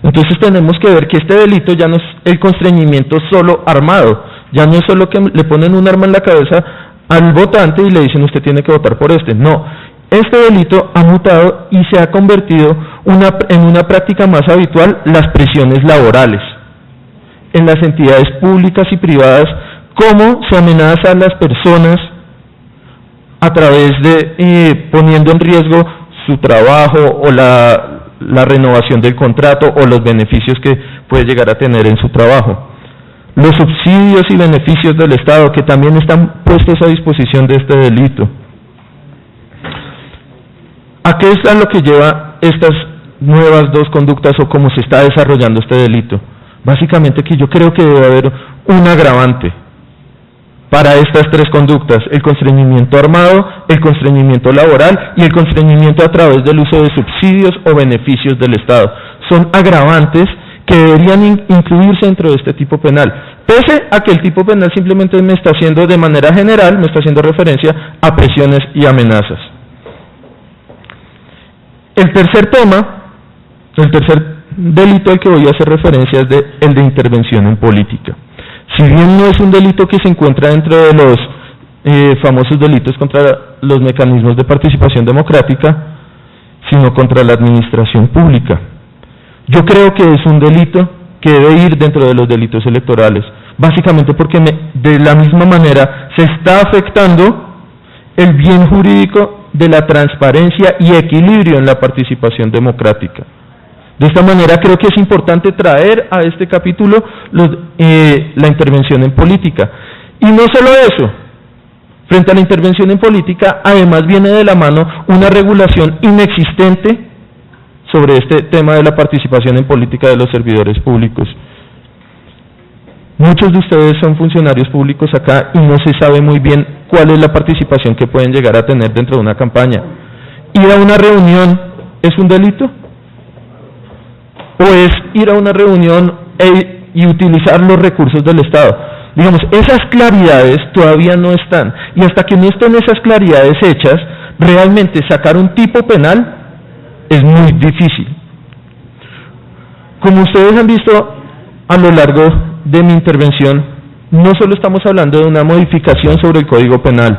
Entonces tenemos que ver que este delito ya no es el constreñimiento solo armado, ya no es solo que le ponen un arma en la cabeza al votante y le dicen usted tiene que votar por este. No, este delito ha mutado y se ha convertido en una práctica más habitual, las presiones laborales en las entidades públicas y privadas, cómo se amenaza a las personas a través de poniendo en riesgo su trabajo o la renovación del contrato o los beneficios que puede llegar a tener en su trabajo. Los subsidios y beneficios del Estado que también están puestos a disposición de este delito. ¿A qué es a lo que lleva estas nuevas dos conductas o cómo se está desarrollando este delito? Básicamente que yo creo que debe haber un agravante para estas tres conductas: el constreñimiento armado, el constreñimiento laboral y el constreñimiento a través del uso de subsidios o beneficios del Estado. Son agravantes que deberían incluirse dentro de este tipo penal, pese a que el tipo penal simplemente me está haciendo de manera general, me está haciendo referencia a presiones y amenazas. El tercer tema, el tercer delito al que voy a hacer referencia es el de intervención en política. Si bien no es un delito que se encuentra dentro de los famosos delitos contra los mecanismos de participación democrática, sino contra la administración pública. Yo creo que es un delito que debe ir dentro de los delitos electorales, básicamente porque de la misma manera se está afectando el bien jurídico de la transparencia y equilibrio en la participación democrática. De esta manera creo que es importante traer a este capítulo la intervención en política. Y no solo eso, frente a la intervención en política, además viene de la mano una regulación inexistente sobre este tema de la participación en política de los servidores públicos. Muchos de ustedes son funcionarios públicos acá y no se sabe muy bien cuál es la participación que pueden llegar a tener dentro de una campaña. ¿Ir a una reunión es un delito? ¿O es ir a una reunión y utilizar los recursos del Estado? Digamos, esas claridades todavía no están, y hasta que no estén esas claridades hechas, realmente sacar un tipo penal es muy difícil. Como ustedes han visto a lo largo de mi intervención, no solo estamos hablando de una modificación sobre el Código Penal.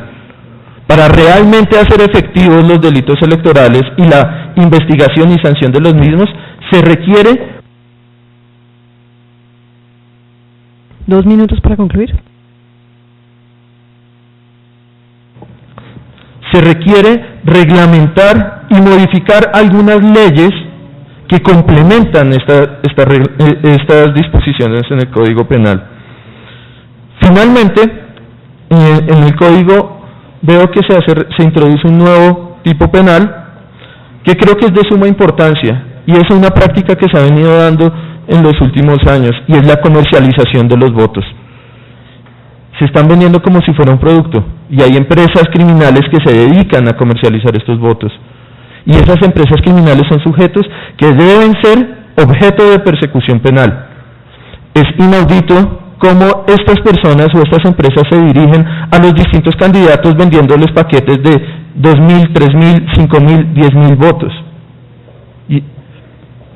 Para realmente hacer efectivos los delitos electorales y la investigación y sanción de los mismos, se requiere... 2 minutos para concluir. Se requiere reglamentar y modificar algunas leyes que complementan estas disposiciones en el Código Penal. Finalmente, en el Código veo que se introduce un nuevo tipo penal que creo que es de suma importancia, y es una práctica que se ha venido dando en los últimos años, y es la comercialización de los votos. Se están vendiendo como si fuera un producto, y hay empresas criminales que se dedican a comercializar estos votos. Y esas empresas criminales son sujetos que deben ser objeto de persecución penal. Es inaudito cómo estas personas o estas empresas se dirigen a los distintos candidatos vendiéndoles paquetes de 2.000, 3.000, 5.000, 10.000 votos. Y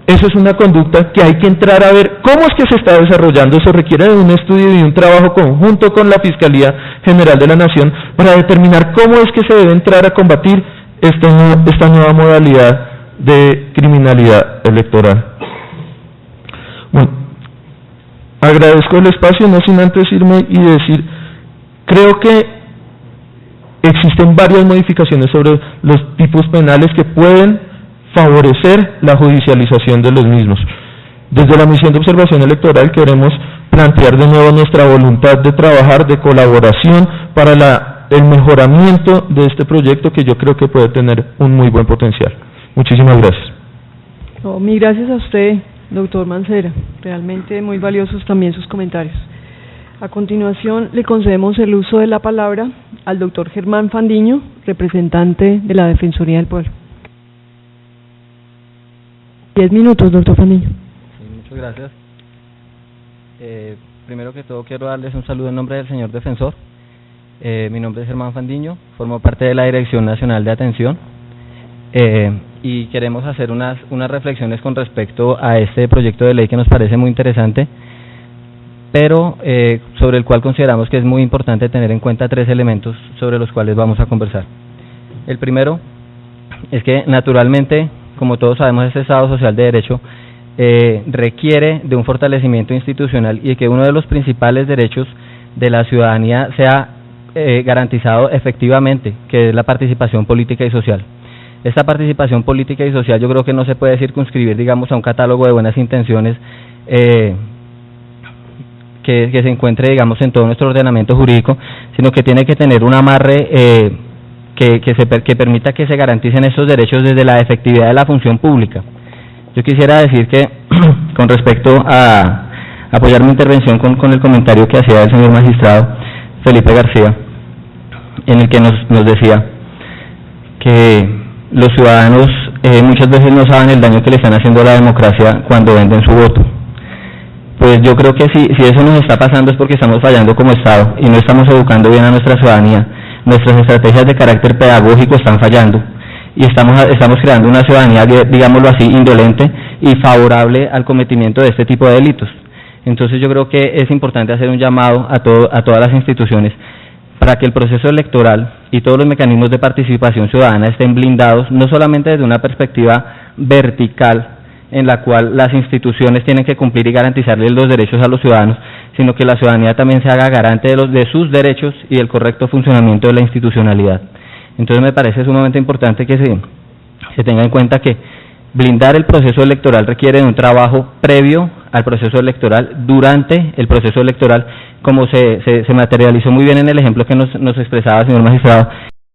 eso es una conducta que hay que entrar a ver cómo es que se está desarrollando. Eso requiere de un estudio y un trabajo conjunto con la Fiscalía General de la Nación para determinar cómo es que se debe entrar a combatir esta nueva modalidad de criminalidad electoral. Bueno, agradezco el espacio, no sin antes irme y decir, creo que existen varias modificaciones sobre los tipos penales que pueden favorecer la judicialización de los mismos. Desde la misión de observación electoral queremos plantear de nuevo nuestra voluntad de trabajar, de colaboración para el mejoramiento de este proyecto, que yo creo que puede tener un muy buen potencial. Muchísimas gracias. Mil gracias a usted, doctor Mancera. Realmente muy valiosos también sus comentarios. A continuación le concedemos el uso de la palabra al doctor Germán Fandiño, representante de la Defensoría del Pueblo. 10 minutos, doctor Fandiño. Sí, muchas gracias. Primero que todo quiero darles un saludo en nombre del señor defensor. Mi nombre es Germán Fandiño, formo parte de la Dirección Nacional de Atención y queremos hacer unas reflexiones con respecto a este proyecto de ley que nos parece muy interesante, pero sobre el cual consideramos que es muy importante tener en cuenta 3 elementos sobre los cuales vamos a conversar. El primero es que, naturalmente, como todos sabemos, este Estado Social de Derecho requiere de un fortalecimiento institucional y de que uno de los principales derechos de la ciudadanía sea garantizado efectivamente, que es la participación política y social. Esta participación política y social yo creo que no se puede circunscribir, digamos, a un catálogo de buenas intenciones que se encuentre, digamos, en todo nuestro ordenamiento jurídico, sino que tiene que tener un amarre que permita que se garanticen estos derechos desde la efectividad de la función pública. Yo quisiera decir que, con respecto a apoyar mi intervención con el comentario que hacía el señor magistrado Felipe García, en el que nos decía que los ciudadanos muchas veces no saben el daño que le están haciendo a la democracia cuando venden su voto. Pues yo creo que si eso nos está pasando es porque estamos fallando como Estado y no estamos educando bien a nuestra ciudadanía. Nuestras estrategias de carácter pedagógico están fallando y estamos creando una ciudadanía, digámoslo así, indolente y favorable al cometimiento de este tipo de delitos. Entonces yo creo que es importante hacer un llamado a todas las instituciones para que el proceso electoral y todos los mecanismos de participación ciudadana estén blindados, no solamente desde una perspectiva vertical, en la cual las instituciones tienen que cumplir y garantizarles los derechos a los ciudadanos, sino que la ciudadanía también se haga garante de sus derechos y del correcto funcionamiento de la institucionalidad. Entonces me parece sumamente importante que se tenga en cuenta que blindar el proceso electoral requiere de un trabajo previo al proceso electoral, durante el proceso electoral, como se materializó muy bien en el ejemplo que nos expresaba el señor magistrado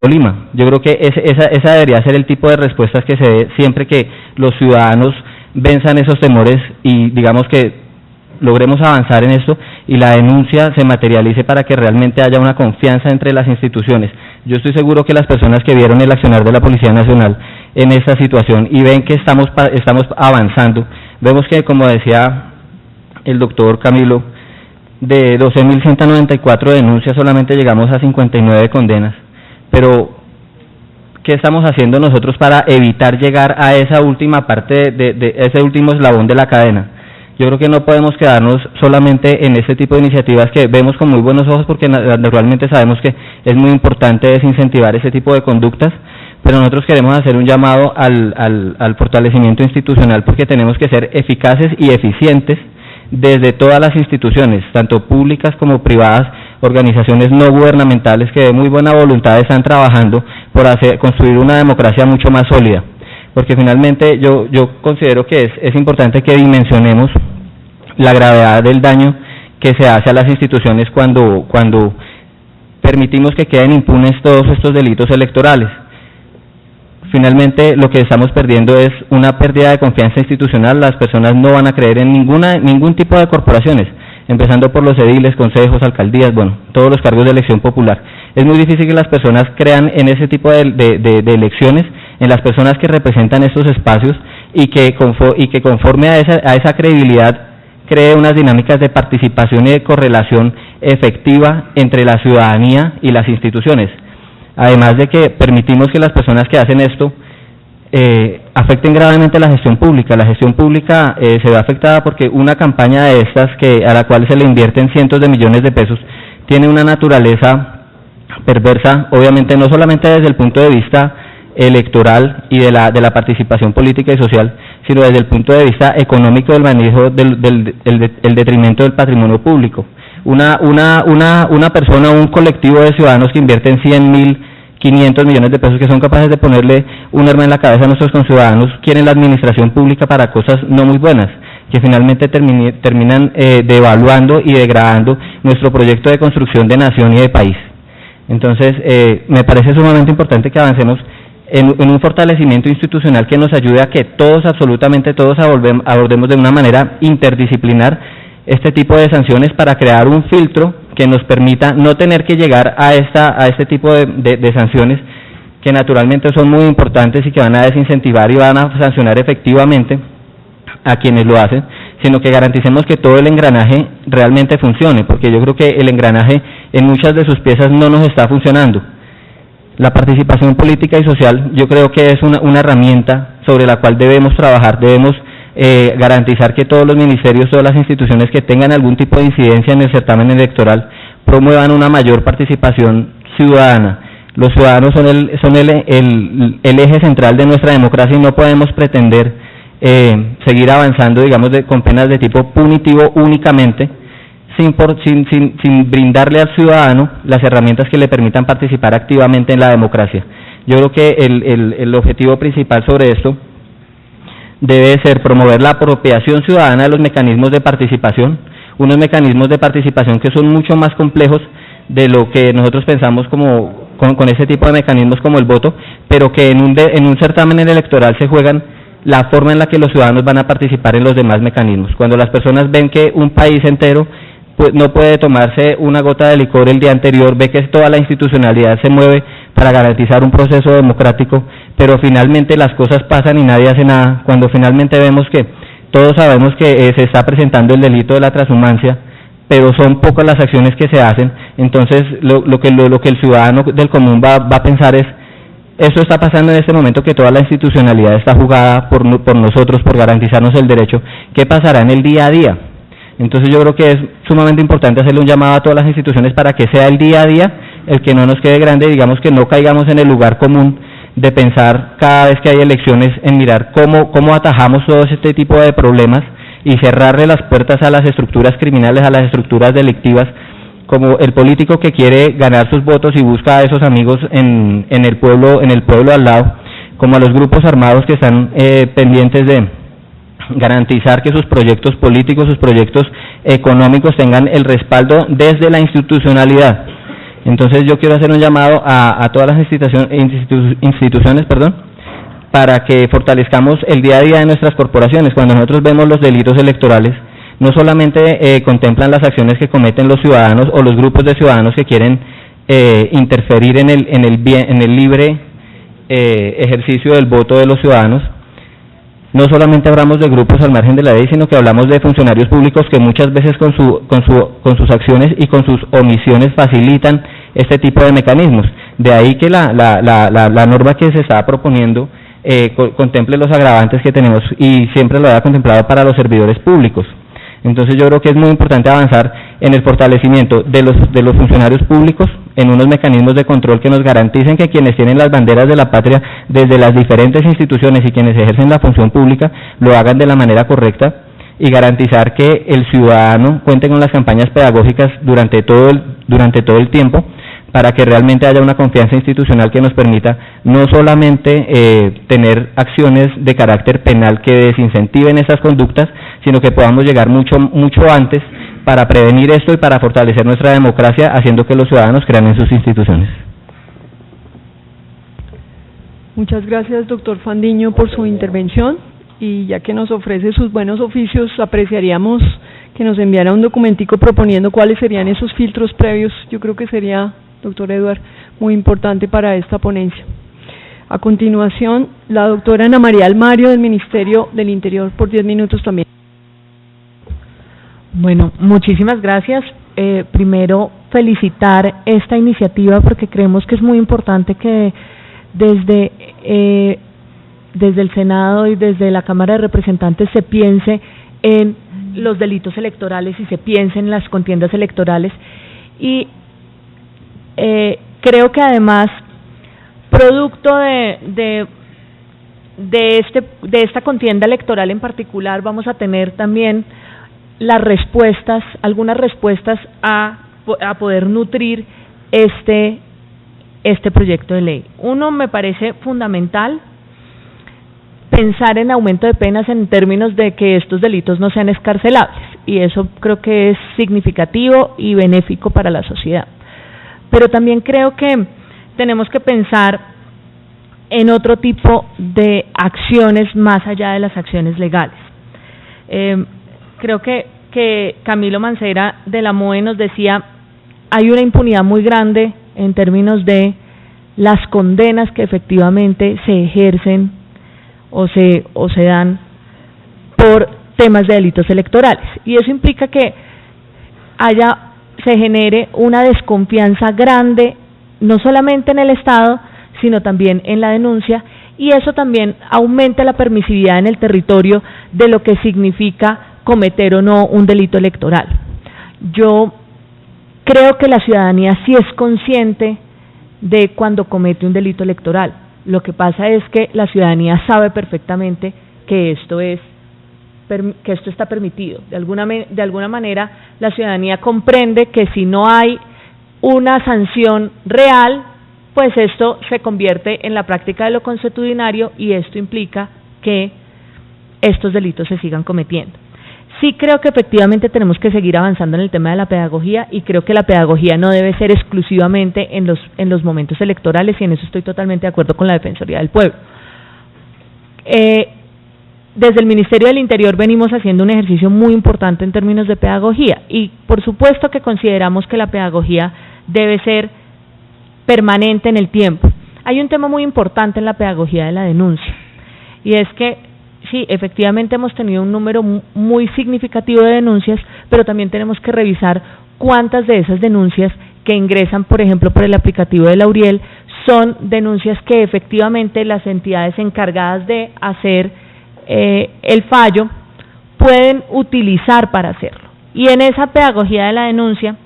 Lima. Yo creo que esa debería ser el tipo de respuestas que se dé siempre que los ciudadanos venzan esos temores y digamos que logremos avanzar en esto y la denuncia se materialice para que realmente haya una confianza entre las instituciones. Yo estoy seguro que las personas que vieron el accionar de la Policía Nacional en esta situación y ven que estamos avanzando, vemos que, como decía el doctor Camilo, de 12.194 denuncias solamente llegamos a 59 condenas, pero ¿qué estamos haciendo nosotros para evitar llegar a esa última parte de ese último eslabón de la cadena? Yo creo que no podemos quedarnos solamente en este tipo de iniciativas que vemos con muy buenos ojos, porque naturalmente sabemos que es muy importante desincentivar ese tipo de conductas, pero nosotros queremos hacer un llamado al fortalecimiento institucional, porque tenemos que ser eficaces y eficientes desde todas las instituciones, tanto públicas como privadas, organizaciones no gubernamentales que de muy buena voluntad están trabajando por construir una democracia mucho más sólida, porque finalmente yo considero que es importante que dimensionemos la gravedad del daño que se hace a las instituciones cuando permitimos que queden impunes todos estos delitos electorales. Finalmente lo que estamos perdiendo es una pérdida de confianza institucional. Las personas no van a creer en ningún tipo de corporaciones, empezando por los ediles, consejos, alcaldías, bueno, todos los cargos de elección popular. Es muy difícil que las personas crean en ese tipo de elecciones, en las personas que representan estos espacios y que conforme a esa credibilidad cree unas dinámicas de participación y de correlación efectiva entre la ciudadanía y las instituciones. Además de que permitimos que las personas que hacen esto afecten gravemente la gestión pública. La gestión pública se ve afectada porque una campaña de estas a la cual se le invierten cientos de millones de pesos tiene una naturaleza perversa, obviamente no solamente desde el punto de vista electoral y de la participación política y social, sino desde el punto de vista económico del manejo del detrimento del patrimonio público. Una persona, un colectivo de ciudadanos que invierten 100.000, 500 millones de pesos, que son capaces de ponerle un arma en la cabeza a nuestros conciudadanos, quieren la administración pública para cosas no muy buenas, que finalmente terminan devaluando y degradando nuestro proyecto de construcción de nación y de país. Entonces, me parece sumamente importante que avancemos en un fortalecimiento institucional que nos ayude a que todos, absolutamente todos, abordemos de una manera interdisciplinar este tipo de sanciones para crear un filtro que nos permita no tener que llegar a este tipo de sanciones que naturalmente son muy importantes y que van a desincentivar y van a sancionar efectivamente a quienes lo hacen, sino que garanticemos que todo el engranaje realmente funcione, porque yo creo que el engranaje en muchas de sus piezas no nos está funcionando. La participación política y social yo creo que es una herramienta sobre la cual debemos trabajar, debemos garantizar que todos los ministerios, todas las instituciones que tengan algún tipo de incidencia en el certamen electoral promuevan una mayor participación ciudadana. Los ciudadanos son el eje central de nuestra democracia y no podemos pretender seguir avanzando, digamos, con penas de tipo punitivo únicamente, sin brindarle al ciudadano las herramientas que le permitan participar activamente en la democracia. Yo creo que el objetivo principal sobre esto debe ser promover la apropiación ciudadana de los mecanismos de participación, unos mecanismos de participación que son mucho más complejos de lo que nosotros pensamos con ese tipo de mecanismos como el voto, pero que en un certamen electoral se juegan la forma en la que los ciudadanos van a participar en los demás mecanismos. Cuando las personas ven que un país entero pues no puede tomarse una gota de licor el día anterior, ve que toda la institucionalidad se mueve para garantizar un proceso democrático, pero finalmente las cosas pasan y nadie hace nada. Cuando finalmente vemos que todos sabemos que se está presentando el delito de la transhumancia, pero son pocas las acciones que se hacen, entonces lo que el ciudadano del común va a pensar es: eso está pasando en este momento, que toda la institucionalidad está jugada por nosotros, por garantizarnos el derecho. ¿Qué pasará en el día a día? Entonces yo creo que es sumamente importante hacerle un llamado a todas las instituciones para que sea el día a día el que no nos quede grande, digamos, que no caigamos en el lugar común de pensar cada vez que hay elecciones en mirar cómo atajamos todo este tipo de problemas y cerrarle las puertas a las estructuras criminales, a las estructuras delictivas, como el político que quiere ganar sus votos y busca a esos amigos en el pueblo al lado, como a los grupos armados que están pendientes de garantizar que sus proyectos políticos, sus proyectos económicos tengan el respaldo desde la institucionalidad. Entonces yo quiero hacer un llamado a todas las instituciones, para que fortalezcamos el día a día de nuestras corporaciones. Cuando nosotros vemos los delitos electorales, no solamente contemplan las acciones que cometen los ciudadanos o los grupos de ciudadanos que quieren interferir en el libre ejercicio del voto de los ciudadanos. No solamente hablamos de grupos al margen de la ley, sino que hablamos de funcionarios públicos que muchas veces con sus acciones y con sus omisiones facilitan este tipo de mecanismos. De ahí que la norma que se está proponiendo contemple los agravantes que tenemos, y siempre lo haya contemplado para los servidores públicos. Entonces yo creo que es muy importante avanzar en el fortalecimiento de los funcionarios públicos, en unos mecanismos de control que nos garanticen que quienes tienen las banderas de la patria desde las diferentes instituciones y quienes ejercen la función pública lo hagan de la manera correcta, y garantizar que el ciudadano cuente con las campañas pedagógicas durante todo el tiempo, para que realmente haya una confianza institucional que nos permita no solamente tener acciones de carácter penal que desincentiven esas conductas, sino que podamos llegar mucho antes para prevenir esto y para fortalecer nuestra democracia, haciendo que los ciudadanos crean en sus instituciones. Muchas gracias, doctor Fandiño, por su intervención, y ya que nos ofrece sus buenos oficios, apreciaríamos que nos enviara un documentico proponiendo cuáles serían esos filtros previos. Yo creo que sería, doctor Eduard, muy importante para esta ponencia. A continuación, la doctora Ana María Almario, del Ministerio del Interior, por 10 minutos también. Bueno, muchísimas gracias. Primero, felicitar esta iniciativa, porque creemos que es muy importante que desde el Senado y desde la Cámara de Representantes se piense en los delitos electorales y se piense en las contiendas electorales. Y creo que además, producto de esta contienda electoral en particular, vamos a tener también algunas respuestas a poder nutrir este proyecto de ley. Uno, me parece fundamental pensar en aumento de penas en términos de que estos delitos no sean excarcelables, y eso creo que es significativo y benéfico para la sociedad. Pero también creo que tenemos que pensar en otro tipo de acciones más allá de las acciones legales. Creo que Camilo Mancera de la MOE nos decía: hay una impunidad muy grande en términos de las condenas que efectivamente se ejercen o se dan por temas de delitos electorales, y eso implica que se genere una desconfianza grande, no solamente en el Estado, sino también en la denuncia, y eso también aumenta la permisividad en el territorio de lo que significa cometer o no un delito electoral. Yo creo que la ciudadanía sí es consciente de cuando comete un delito electoral. Lo que pasa es que la ciudadanía sabe perfectamente que esto es que esto está permitido. De alguna manera, la ciudadanía comprende que si no hay una sanción real, pues esto se convierte en la práctica de lo consuetudinario y esto implica que estos delitos se sigan cometiendo. Sí creo que efectivamente tenemos que seguir avanzando en el tema de la pedagogía y creo que la pedagogía no debe ser exclusivamente en los momentos electorales y en eso estoy totalmente de acuerdo con la Defensoría del Pueblo. Desde el Ministerio del Interior venimos haciendo un ejercicio muy importante en términos de pedagogía y por supuesto que consideramos que la pedagogía debe ser permanente en el tiempo. Hay un tema muy importante en la pedagogía de la denuncia y es que sí, efectivamente hemos tenido un número muy significativo de denuncias, pero también tenemos que revisar cuántas de esas denuncias que ingresan, por ejemplo, por el aplicativo de Lauriel, son denuncias que efectivamente las entidades encargadas de hacer el fallo pueden utilizar para hacerlo. Y en esa pedagogía de la denuncia,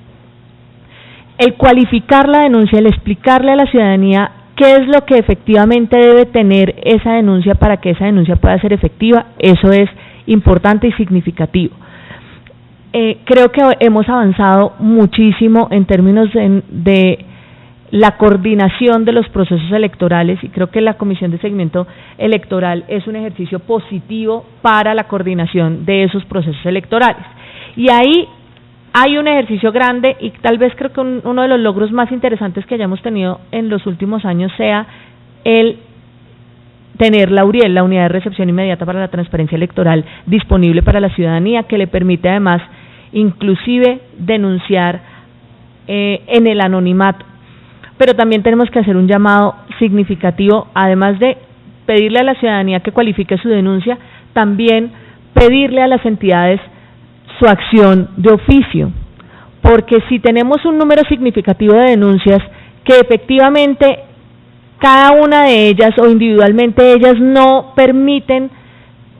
el cualificar la denuncia, el explicarle a la ciudadanía qué es lo que efectivamente debe tener esa denuncia para que esa denuncia pueda ser efectiva, eso es importante y significativo. Creo que hemos avanzado muchísimo en términos de la coordinación de los procesos electorales y creo que la Comisión de Seguimiento Electoral es un ejercicio positivo para la coordinación de esos procesos electorales. Y ahí hay un ejercicio grande y tal vez creo que uno de los logros más interesantes que hayamos tenido en los últimos años sea el tener Lauriel, la Unidad de Recepción Inmediata para la Transparencia Electoral, disponible para la ciudadanía, que le permite además inclusive denunciar en el anonimato. Pero también tenemos que hacer un llamado significativo, además de pedirle a la ciudadanía que cualifique su denuncia, también pedirle a las entidades su acción de oficio, porque si tenemos un número significativo de denuncias que efectivamente cada una de ellas o individualmente ellas no permiten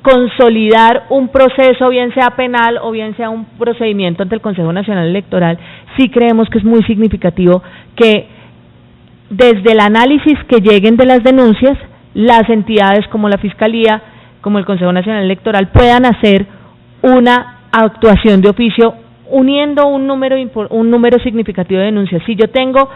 consolidar un proceso, bien sea penal o bien sea un procedimiento ante el Consejo Nacional Electoral, sí creemos que es muy significativo que desde el análisis que lleguen de las denuncias, las entidades como la Fiscalía, como el Consejo Nacional Electoral puedan hacer una actuación de oficio uniendo un número significativo de denuncias. Si yo tengo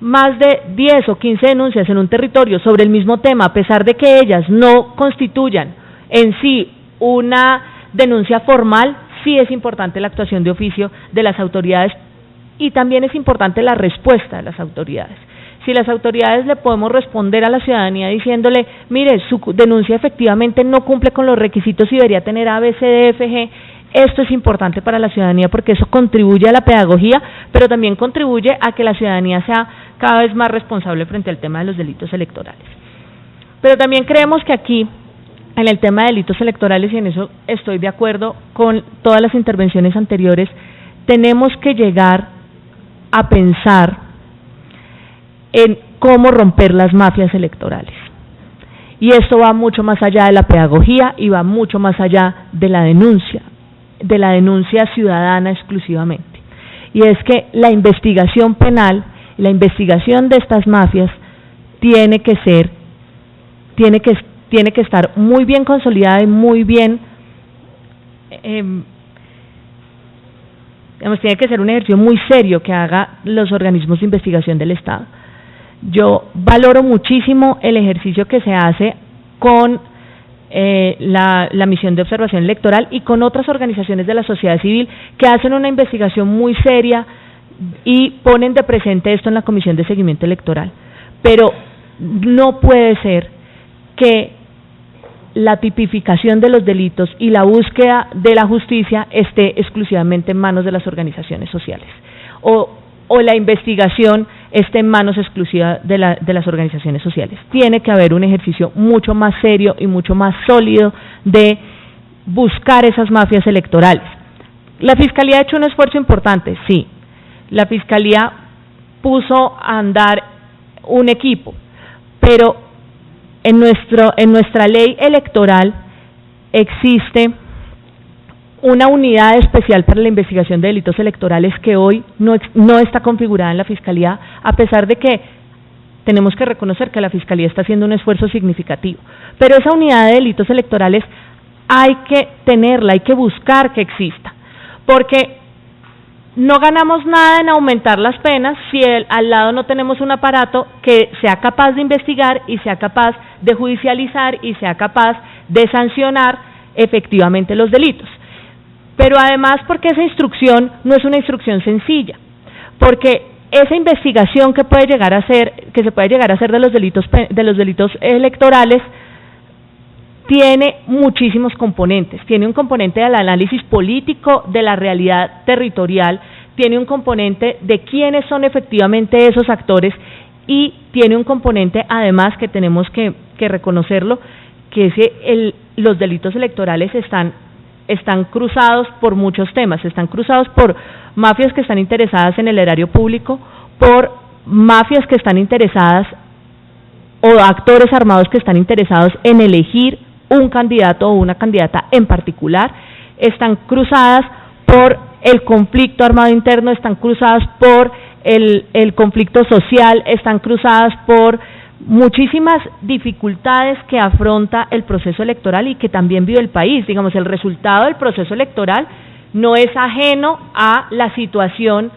más de 10 o 15 denuncias en un territorio sobre el mismo tema, a pesar de que ellas no constituyan en sí una denuncia formal, sí es importante la actuación de oficio de las autoridades y también es importante la respuesta de las autoridades. Si las autoridades le podemos responder a la ciudadanía diciéndole, mire, su denuncia efectivamente no cumple con los requisitos y debería tener A, B, C, D, F, G, esto es importante para la ciudadanía porque eso contribuye a la pedagogía, pero también contribuye a que la ciudadanía sea cada vez más responsable frente al tema de los delitos electorales. Pero también creemos que aquí, en el tema de delitos electorales, y en eso estoy de acuerdo con todas las intervenciones anteriores, tenemos que llegar a pensar en cómo romper las mafias electorales. Y esto va mucho más allá de la pedagogía y va mucho más allá de la denuncia ciudadana exclusivamente. Y es que la investigación penal, la investigación de estas mafias tiene que estar muy bien consolidada y muy bien, tiene que ser un ejercicio muy serio que haga los organismos de investigación del Estado. Yo valoro muchísimo el ejercicio que se hace con la misión de observación electoral y con otras organizaciones de la sociedad civil que hacen una investigación muy seria y ponen de presente esto en la Comisión de Seguimiento Electoral. Pero no puede ser que la tipificación de los delitos y la búsqueda de la justicia esté exclusivamente en manos de las organizaciones sociales o la investigación esté en manos exclusivas de las organizaciones sociales. Tiene que haber un ejercicio mucho más serio y mucho más sólido de buscar esas mafias electorales. La Fiscalía ha hecho un esfuerzo importante, sí. La Fiscalía puso a andar un equipo, pero en nuestra ley electoral existe una unidad especial para la investigación de delitos electorales que hoy no está configurada en la Fiscalía, a pesar de que tenemos que reconocer que la Fiscalía está haciendo un esfuerzo significativo. Pero esa unidad de delitos electorales hay que tenerla, hay que buscar que exista, porque no ganamos nada en aumentar las penas si al lado no tenemos un aparato que sea capaz de investigar y sea capaz de judicializar y sea capaz de sancionar efectivamente los delitos. Pero además porque esa instrucción no es una instrucción sencilla, porque esa investigación que se puede llegar a hacer de los delitos electorales tiene muchísimos componentes. Tiene un componente del análisis político de la realidad territorial, tiene un componente de quiénes son efectivamente esos actores y tiene un componente además que tenemos que reconocerlo, que es que los delitos electorales están cruzados por muchos temas, están cruzados por mafias que están interesadas en el erario público, por mafias que están interesadas o actores armados que están interesados en elegir un candidato o una candidata en particular, están cruzadas por el conflicto armado interno, están cruzadas por el conflicto social, están cruzadas por muchísimas dificultades que afronta el proceso electoral y que también vive el país. Digamos, el resultado del proceso electoral no es ajeno a la situación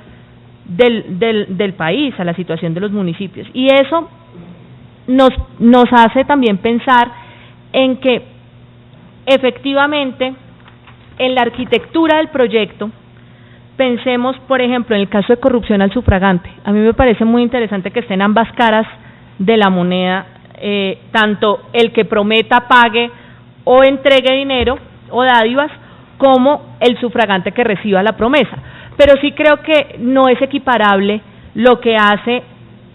del país, a la situación de los municipios. Y eso nos hace también pensar en que efectivamente en la arquitectura del proyecto pensemos, por ejemplo, en el caso de corrupción al sufragante. A mí me parece muy interesante que estén ambas caras de la moneda, tanto el que prometa, pague o entregue dinero o dádivas, como el sufragante que reciba la promesa. Pero sí creo que no es equiparable lo que hace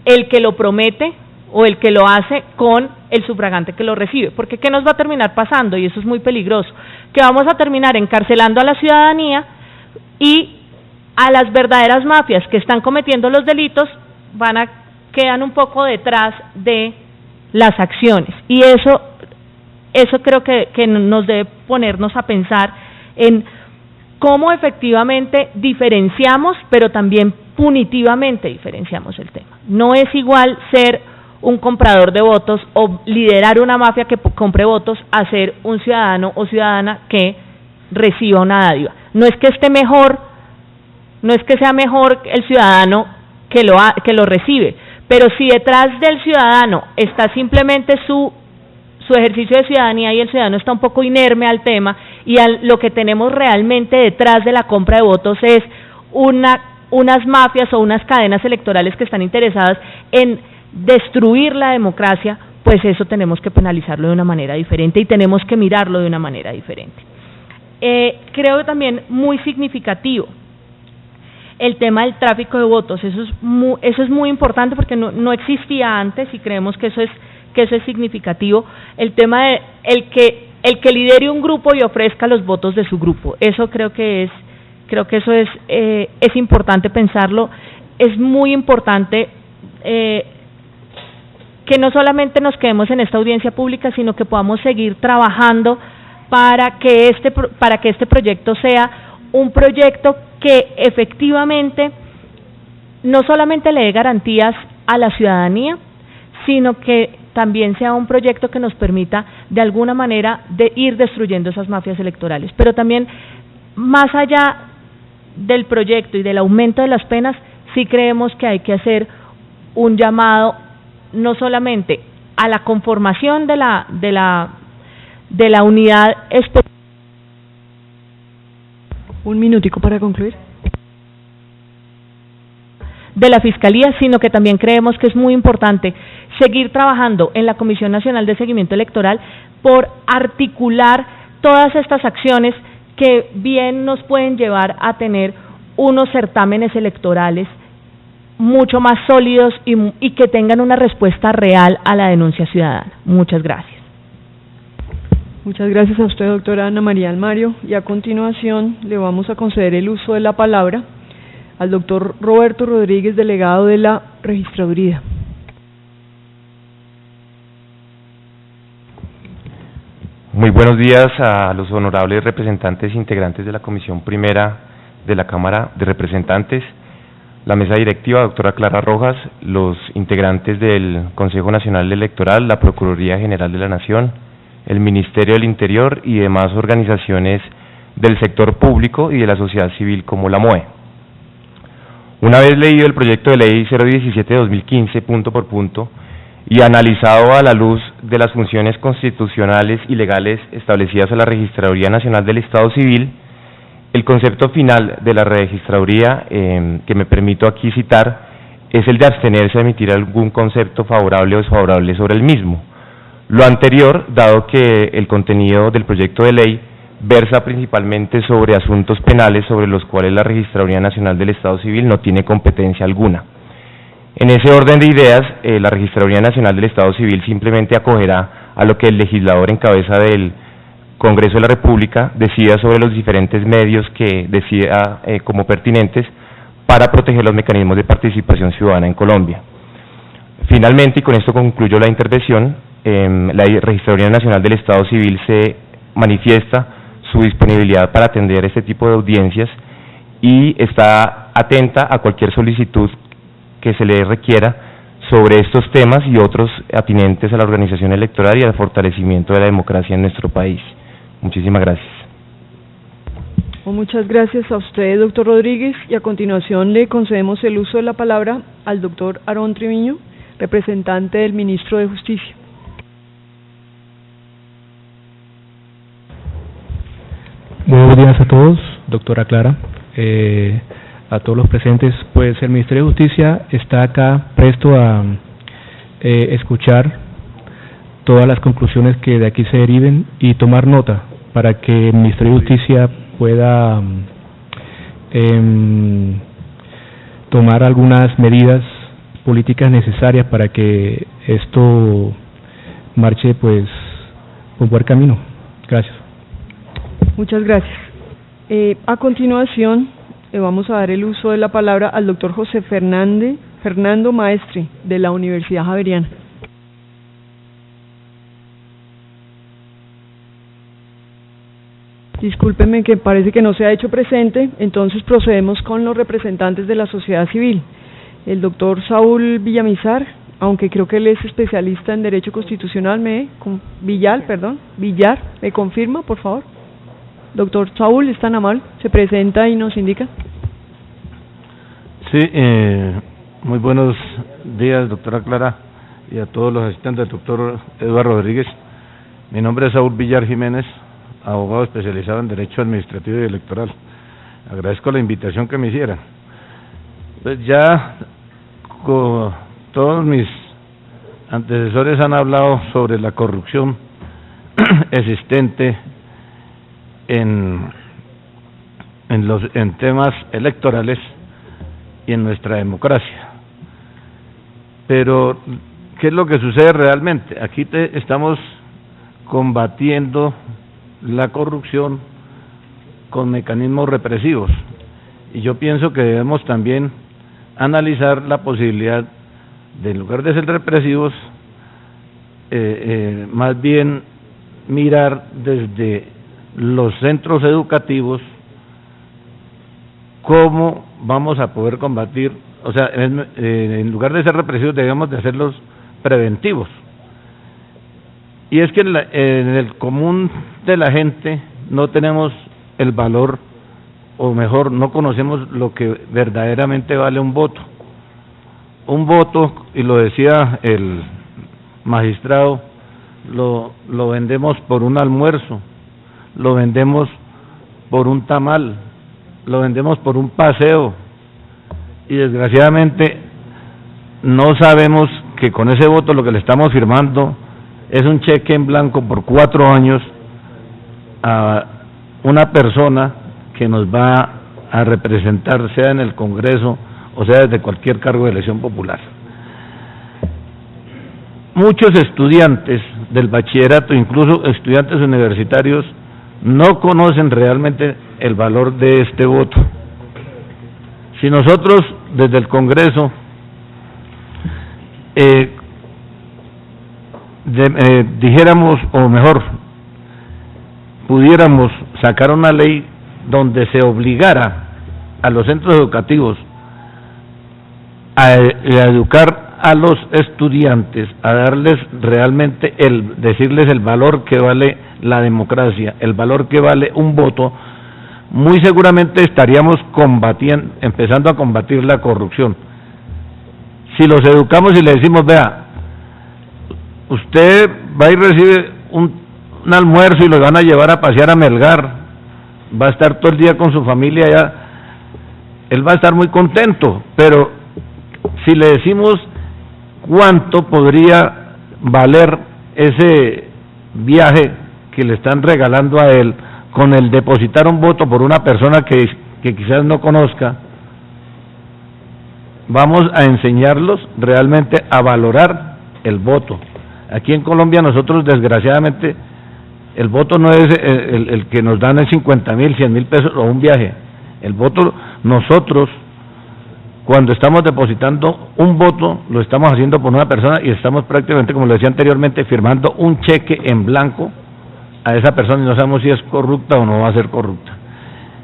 el que lo promete o el que lo hace con el sufragante que lo recibe, porque ¿qué nos va a terminar pasando? Y eso es muy peligroso, que vamos a terminar encarcelando a la ciudadanía y a las verdaderas mafias que están cometiendo los delitos quedan un poco detrás de las acciones, y eso creo que nos debe ponernos a pensar en cómo efectivamente diferenciamos, pero también punitivamente diferenciamos el tema. No es igual ser un comprador de votos o liderar una mafia que compre votos a ser un ciudadano o ciudadana que reciba una dádiva. No es que esté mejor, no es que sea mejor el ciudadano que lo recibe, pero si detrás del ciudadano está simplemente su ejercicio de ciudadanía y el ciudadano está un poco inerme al tema y lo que tenemos realmente detrás de la compra de votos es unas mafias o unas cadenas electorales que están interesadas en destruir la democracia, pues eso tenemos que penalizarlo de una manera diferente y tenemos que mirarlo de una manera diferente. Creo también muy significativo el tema del tráfico de votos. Eso es muy importante porque no existía antes y creemos que eso es significativo. El tema de el que lidere un grupo y ofrezca los votos de su grupo. Eso creo que eso es importante pensarlo. Es muy importante que no solamente nos quedemos en esta audiencia pública, sino que podamos seguir trabajando para que este proyecto sea un proyecto que efectivamente no solamente le dé garantías a la ciudadanía, sino que también sea un proyecto que nos permita de alguna manera de ir destruyendo esas mafias electorales. Pero también, más allá del proyecto y del aumento de las penas, sí creemos que hay que hacer un llamado no solamente a la conformación de la unidad especial. Un minutico para concluir. De la Fiscalía, sino que también creemos que es muy importante seguir trabajando en la Comisión Nacional de Seguimiento Electoral por articular todas estas acciones que bien nos pueden llevar a tener unos certámenes electorales mucho más sólidos y que tengan una respuesta real a la denuncia ciudadana. Muchas gracias. Muchas gracias a usted, doctora Ana María Almario, y a continuación le vamos a conceder el uso de la palabra al doctor Roberto Rodríguez, delegado de la Registraduría. Muy buenos días a los honorables representantes integrantes de la Comisión Primera de la Cámara de Representantes, la mesa directiva, doctora Clara Rojas, los integrantes del Consejo Nacional Electoral, la Procuraduría General de la Nación, el Ministerio del Interior y demás organizaciones del sector público y de la sociedad civil como la MOE. Una vez leído el proyecto de ley 017 de 2015 punto por punto y analizado a la luz de las funciones constitucionales y legales establecidas a la Registraduría Nacional del Estado Civil, el concepto final de la Registraduría que me permito aquí citar es el de abstenerse a emitir algún concepto favorable o desfavorable sobre el mismo. Lo anterior, dado que el contenido del proyecto de ley versa principalmente sobre asuntos penales sobre los cuales la Registraduría Nacional del Estado Civil no tiene competencia alguna. En ese orden de ideas, la Registraduría Nacional del Estado Civil simplemente acogerá a lo que el legislador en cabeza del Congreso de la República decida sobre los diferentes medios que decida como pertinentes para proteger los mecanismos de participación ciudadana en Colombia. Finalmente, y con esto concluyo la intervención, la Registraduría Nacional del Estado Civil se manifiesta su disponibilidad para atender este tipo de audiencias y está atenta a cualquier solicitud que se le requiera sobre estos temas y otros atinentes a la organización electoral y al fortalecimiento de la democracia en nuestro país. Muchísimas gracias. Muchas gracias a usted, doctor Rodríguez, y a continuación le concedemos el uso de la palabra al doctor Aarón Triviño, representante del ministro de Justicia. Buenos días a todos, doctora Clara, a todos los presentes. Pues el Ministerio de Justicia está acá presto a escuchar todas las conclusiones que de aquí se deriven y tomar nota para que el Ministerio de Justicia pueda tomar algunas medidas políticas necesarias para que esto marche pues por buen camino. Gracias. Muchas gracias. A continuación, le vamos a dar el uso de la palabra al doctor José Fernando Maestre, de la Universidad Javeriana. Discúlpeme que parece que no se ha hecho presente, entonces procedemos con los representantes de la sociedad civil. El doctor Saúl Villamizar, aunque creo que él es especialista en Derecho Constitucional, Villar, ¿me confirma, por favor? Doctor Saúl, ¿es tan amable? Se presenta y nos indica. Sí, muy buenos días, doctora Clara, y a todos los asistentes del doctor Eduardo Rodríguez. Mi nombre es Saúl Villar Jiménez, abogado especializado en Derecho Administrativo y Electoral. Agradezco la invitación que me hicieran. Pues ya todos mis antecesores han hablado sobre la corrupción existente en temas electorales y en nuestra democracia. Pero, ¿qué es lo que sucede realmente? Aquí estamos combatiendo la corrupción con mecanismos represivos, y yo pienso que debemos también analizar la posibilidad de, en lugar de ser represivos, más bien mirar desde los centros educativos cómo vamos a poder combatir, o sea, en lugar de ser represivos debemos de hacerlos preventivos. Y es que en el común de la gente no tenemos el valor, o mejor, no conocemos lo que verdaderamente vale un voto. Un voto, y lo decía el magistrado, lo vendemos por un almuerzo, lo vendemos por un tamal, lo vendemos por un paseo, y desgraciadamente no sabemos que con ese voto lo que le estamos firmando es un cheque en blanco por 4 años a una persona que nos va a representar, sea en el Congreso o sea desde cualquier cargo de elección popular. Muchos estudiantes del bachillerato, incluso estudiantes universitarios, no conocen realmente el valor de este voto. Si nosotros desde el Congreso dijéramos, o mejor, pudiéramos sacar una ley donde se obligara a los centros educativos a educar a los estudiantes a darles realmente decirles el valor que vale la democracia, el valor que vale un voto, muy seguramente estaríamos empezando a combatir la corrupción. Si los educamos y le decimos, vea, usted va y recibe un almuerzo y lo van a llevar a pasear a Melgar, va a estar todo el día con su familia allá, él va a estar muy contento, pero si le decimos cuánto podría valer ese viaje que le están regalando a él con el depositar un voto por una persona que quizás no conozca, vamos a enseñarlos realmente a valorar el voto. Aquí en Colombia nosotros desgraciadamente el voto no es el que nos dan en 50.000, 100.000 pesos o un viaje. El voto, nosotros cuando estamos depositando un voto lo estamos haciendo por una persona y estamos prácticamente, como le decía anteriormente, firmando un cheque en blanco a esa persona y no sabemos si es corrupta o no va a ser corrupta.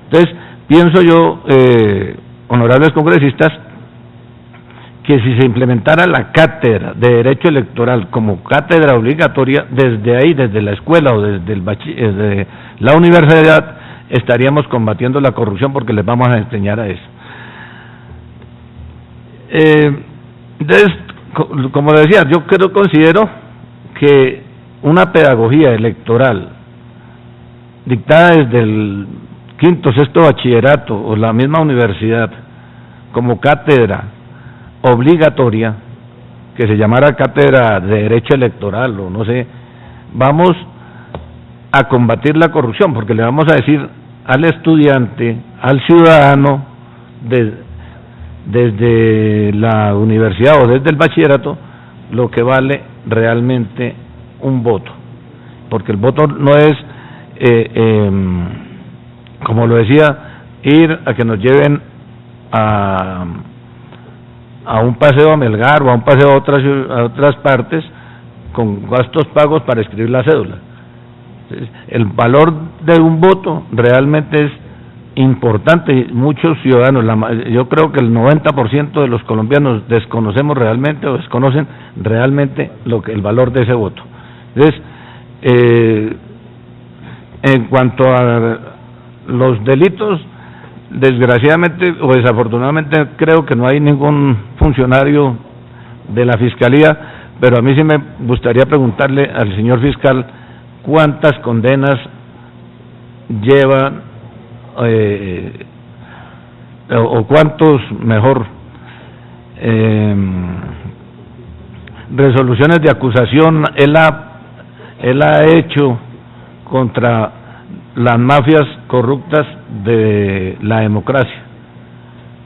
Entonces pienso yo, honorables congresistas, que si se implementara la cátedra de Derecho Electoral como cátedra obligatoria, desde ahí, desde la escuela o desde la universidad, estaríamos combatiendo la corrupción porque les vamos a enseñar a eso. Entonces, como decía, yo considero que una pedagogía electoral dictada desde el quinto, sexto bachillerato o la misma universidad como cátedra obligatoria, que se llamara cátedra de Derecho Electoral o no sé, vamos a combatir la corrupción porque le vamos a decir al estudiante, al ciudadano, desde la universidad o desde el bachillerato, lo que vale realmente un voto, porque el voto no es, como lo decía, ir a que nos lleven a un paseo a Melgar o a un paseo a otras partes con gastos pagos para escribir la cédula. Entonces, el valor de un voto realmente es importante. Muchos ciudadanos, yo creo que el 90% de los colombianos desconocemos realmente o desconocen realmente el valor de ese voto. Entonces, en cuanto a los delitos, desgraciadamente o desafortunadamente creo que no hay ningún funcionario de la Fiscalía, pero a mí sí me gustaría preguntarle al señor fiscal cuántas condenas lleva o cuántos, mejor, resoluciones de acusación él ha hecho contra las mafias corruptas de la democracia.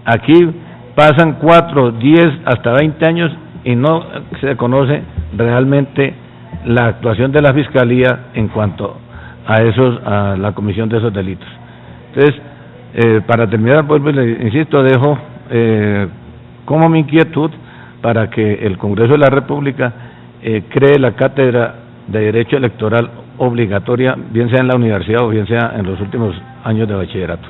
Aquí pasan 4, 10, hasta 20 años y no se conoce realmente la actuación de la Fiscalía en cuanto a la comisión de esos delitos. Entonces, para terminar, pues, le insisto, dejo como mi inquietud para que el Congreso de la República cree la cátedra de Derecho Electoral obligatoria, bien sea en la universidad o bien sea en los últimos años de bachillerato.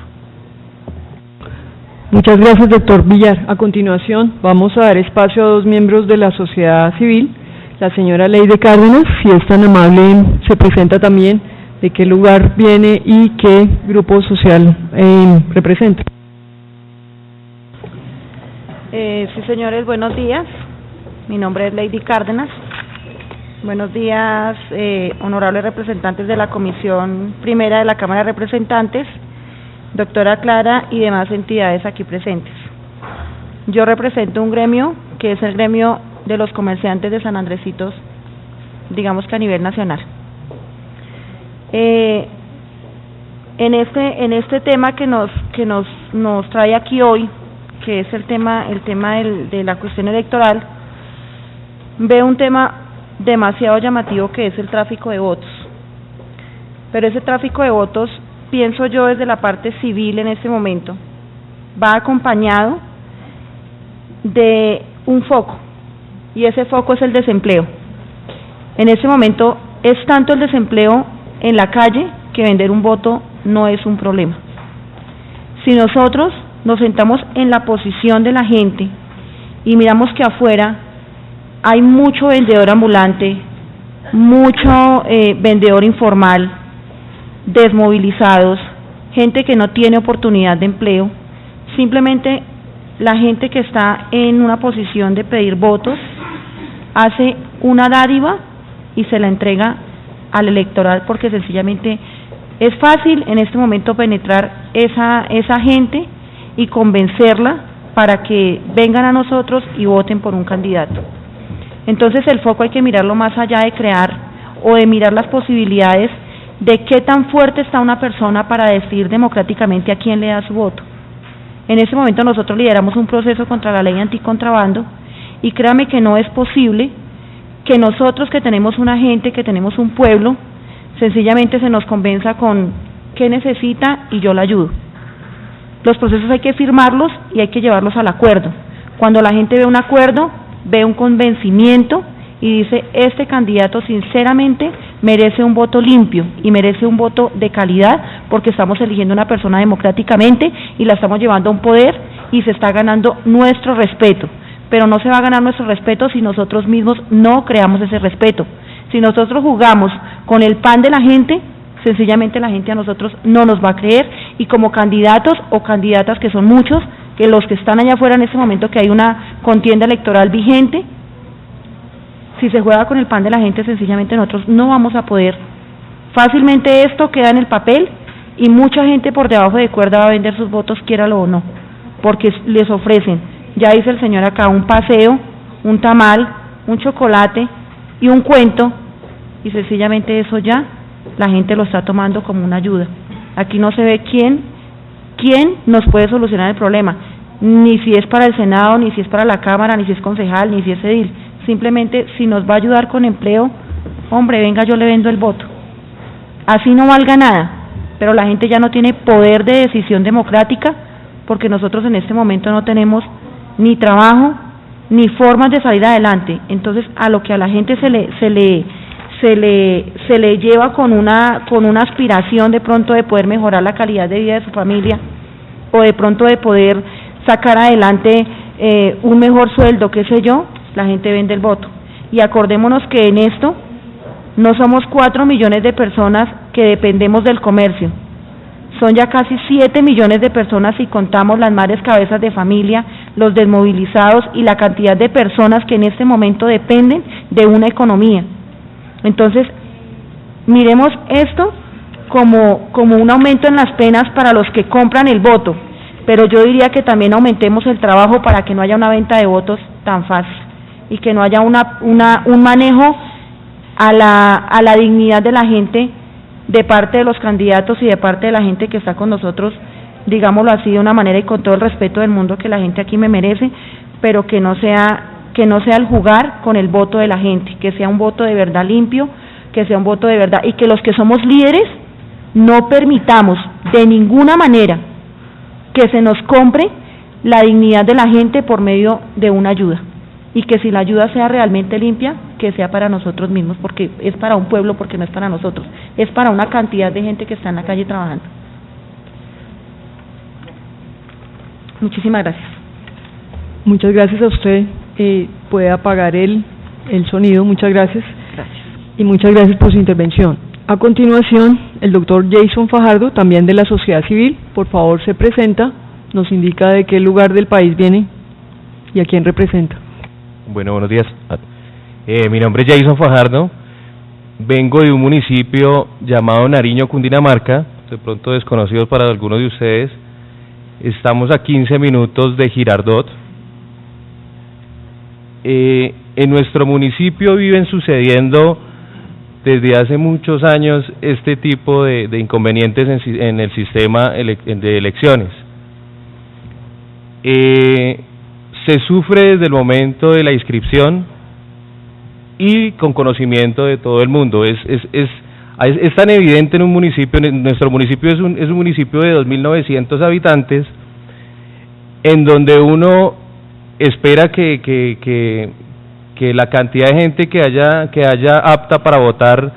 Muchas gracias, doctor Villar. A continuación, vamos a dar espacio a dos miembros de la sociedad civil. La señora Leyde Cárdenas, si es tan amable, se presenta también, de qué lugar viene y qué grupo social representa. Sí, señores, buenos días. Mi nombre es Leyde Cárdenas. Buenos días, honorables representantes de la Comisión Primera de la Cámara de Representantes, doctora Clara y demás entidades aquí presentes. Yo represento un gremio que es el gremio de los comerciantes de San Andresitos, digamos que a nivel nacional. En este tema que nos trae aquí hoy, que es el tema de la cuestión electoral, veo un tema demasiado llamativo que es el tráfico de votos. Pero ese tráfico de votos, pienso yo desde la parte civil en este momento, va acompañado de un foco, y ese foco es el desempleo. En este momento es tanto el desempleo en la calle que vender un voto no es un problema. Si nosotros nos sentamos en la posición de la gente y miramos que afuera hay mucho vendedor ambulante, mucho vendedor informal, desmovilizados, gente que no tiene oportunidad de empleo. Simplemente la gente que está en una posición de pedir votos hace una dádiva y se la entrega al electoral, porque sencillamente es fácil en este momento penetrar esa gente y convencerla para que vengan a nosotros y voten por un candidato. Entonces el foco hay que mirarlo más allá de crear o de mirar las posibilidades de qué tan fuerte está una persona para decidir democráticamente a quién le da su voto. En ese momento nosotros lideramos un proceso contra la ley anticontrabando y créame que no es posible que nosotros, que tenemos una gente, que tenemos un pueblo, sencillamente se nos convenza con qué necesita y yo la ayudo. Los procesos hay que firmarlos y hay que llevarlos al acuerdo. Cuando la gente ve un acuerdo, ve un convencimiento y dice, este candidato sinceramente merece un voto limpio y merece un voto de calidad, porque estamos eligiendo una persona democráticamente y la estamos llevando a un poder y se está ganando nuestro respeto. Pero no se va a ganar nuestro respeto si nosotros mismos no creamos ese respeto. Si nosotros jugamos con el pan de la gente, sencillamente la gente a nosotros no nos va a creer, y como candidatos o candidatas, que son muchos, que los que están allá afuera en este momento, que hay una contienda electoral vigente, si se juega con el pan de la gente, sencillamente nosotros no vamos a poder. Fácilmente esto queda en el papel y mucha gente por debajo de cuerda va a vender sus votos, quiéralo o no, porque les ofrecen, ya dice el señor acá, un paseo, un tamal, un chocolate y un cuento, y sencillamente eso ya la gente lo está tomando como una ayuda. Aquí no se ve quién nos puede solucionar el problema, ni si es para el Senado, ni si es para la Cámara, ni si es concejal, ni si es edil. Simplemente, si nos va a ayudar con empleo, hombre, venga, yo le vendo el voto. Así no valga nada, pero la gente ya no tiene poder de decisión democrática, porque nosotros en este momento no tenemos ni trabajo, ni formas de salir adelante. Entonces, a lo que a la gente se le lleva con una aspiración de pronto de poder mejorar la calidad de vida de su familia, o de pronto de poder sacar adelante un mejor sueldo, qué sé yo, la gente vende el voto. Y acordémonos que en esto no somos 4 millones de personas que dependemos del comercio, son ya casi 7 millones de personas si contamos las madres cabezas de familia, los desmovilizados y la cantidad de personas que en este momento dependen de una economía. Entonces, miremos esto como un aumento en las penas para los que compran el voto, pero yo diría que también aumentemos el trabajo para que no haya una venta de votos tan fácil y que no haya un manejo a la dignidad de la gente de parte de los candidatos y de parte de la gente que está con nosotros, digámoslo así de una manera y con todo el respeto del mundo que la gente aquí me merece, pero que no sea el jugar con el voto de la gente, que sea un voto de verdad limpio, que sea un voto de verdad, y que los que somos líderes no permitamos de ninguna manera que se nos compre la dignidad de la gente por medio de una ayuda, y que si la ayuda sea realmente limpia, que sea para nosotros mismos, porque es para un pueblo, porque no es para nosotros, es para una cantidad de gente que está en la calle trabajando. Muchísimas gracias. Muchas gracias a usted. Puede apagar el sonido. Muchas gracias. Gracias. Y muchas gracias por su intervención. A continuación, el doctor Jason Fajardo, también de la sociedad civil, por favor se presenta, nos indica de qué lugar del país viene y a quién representa. Bueno, buenos días. Mi nombre es Jason Fajardo, vengo de un municipio llamado Nariño, Cundinamarca, de pronto desconocido para algunos de ustedes. Estamos a 15 minutos de Girardot. En nuestro municipio viven sucediendo desde hace muchos años este tipo de inconvenientes en el sistema de elecciones. Se sufre desde el momento de la inscripción y con conocimiento de todo el mundo. Es tan evidente en un municipio, nuestro municipio es un municipio de 2.900 habitantes, en donde uno espera que la cantidad de gente que haya apta para votar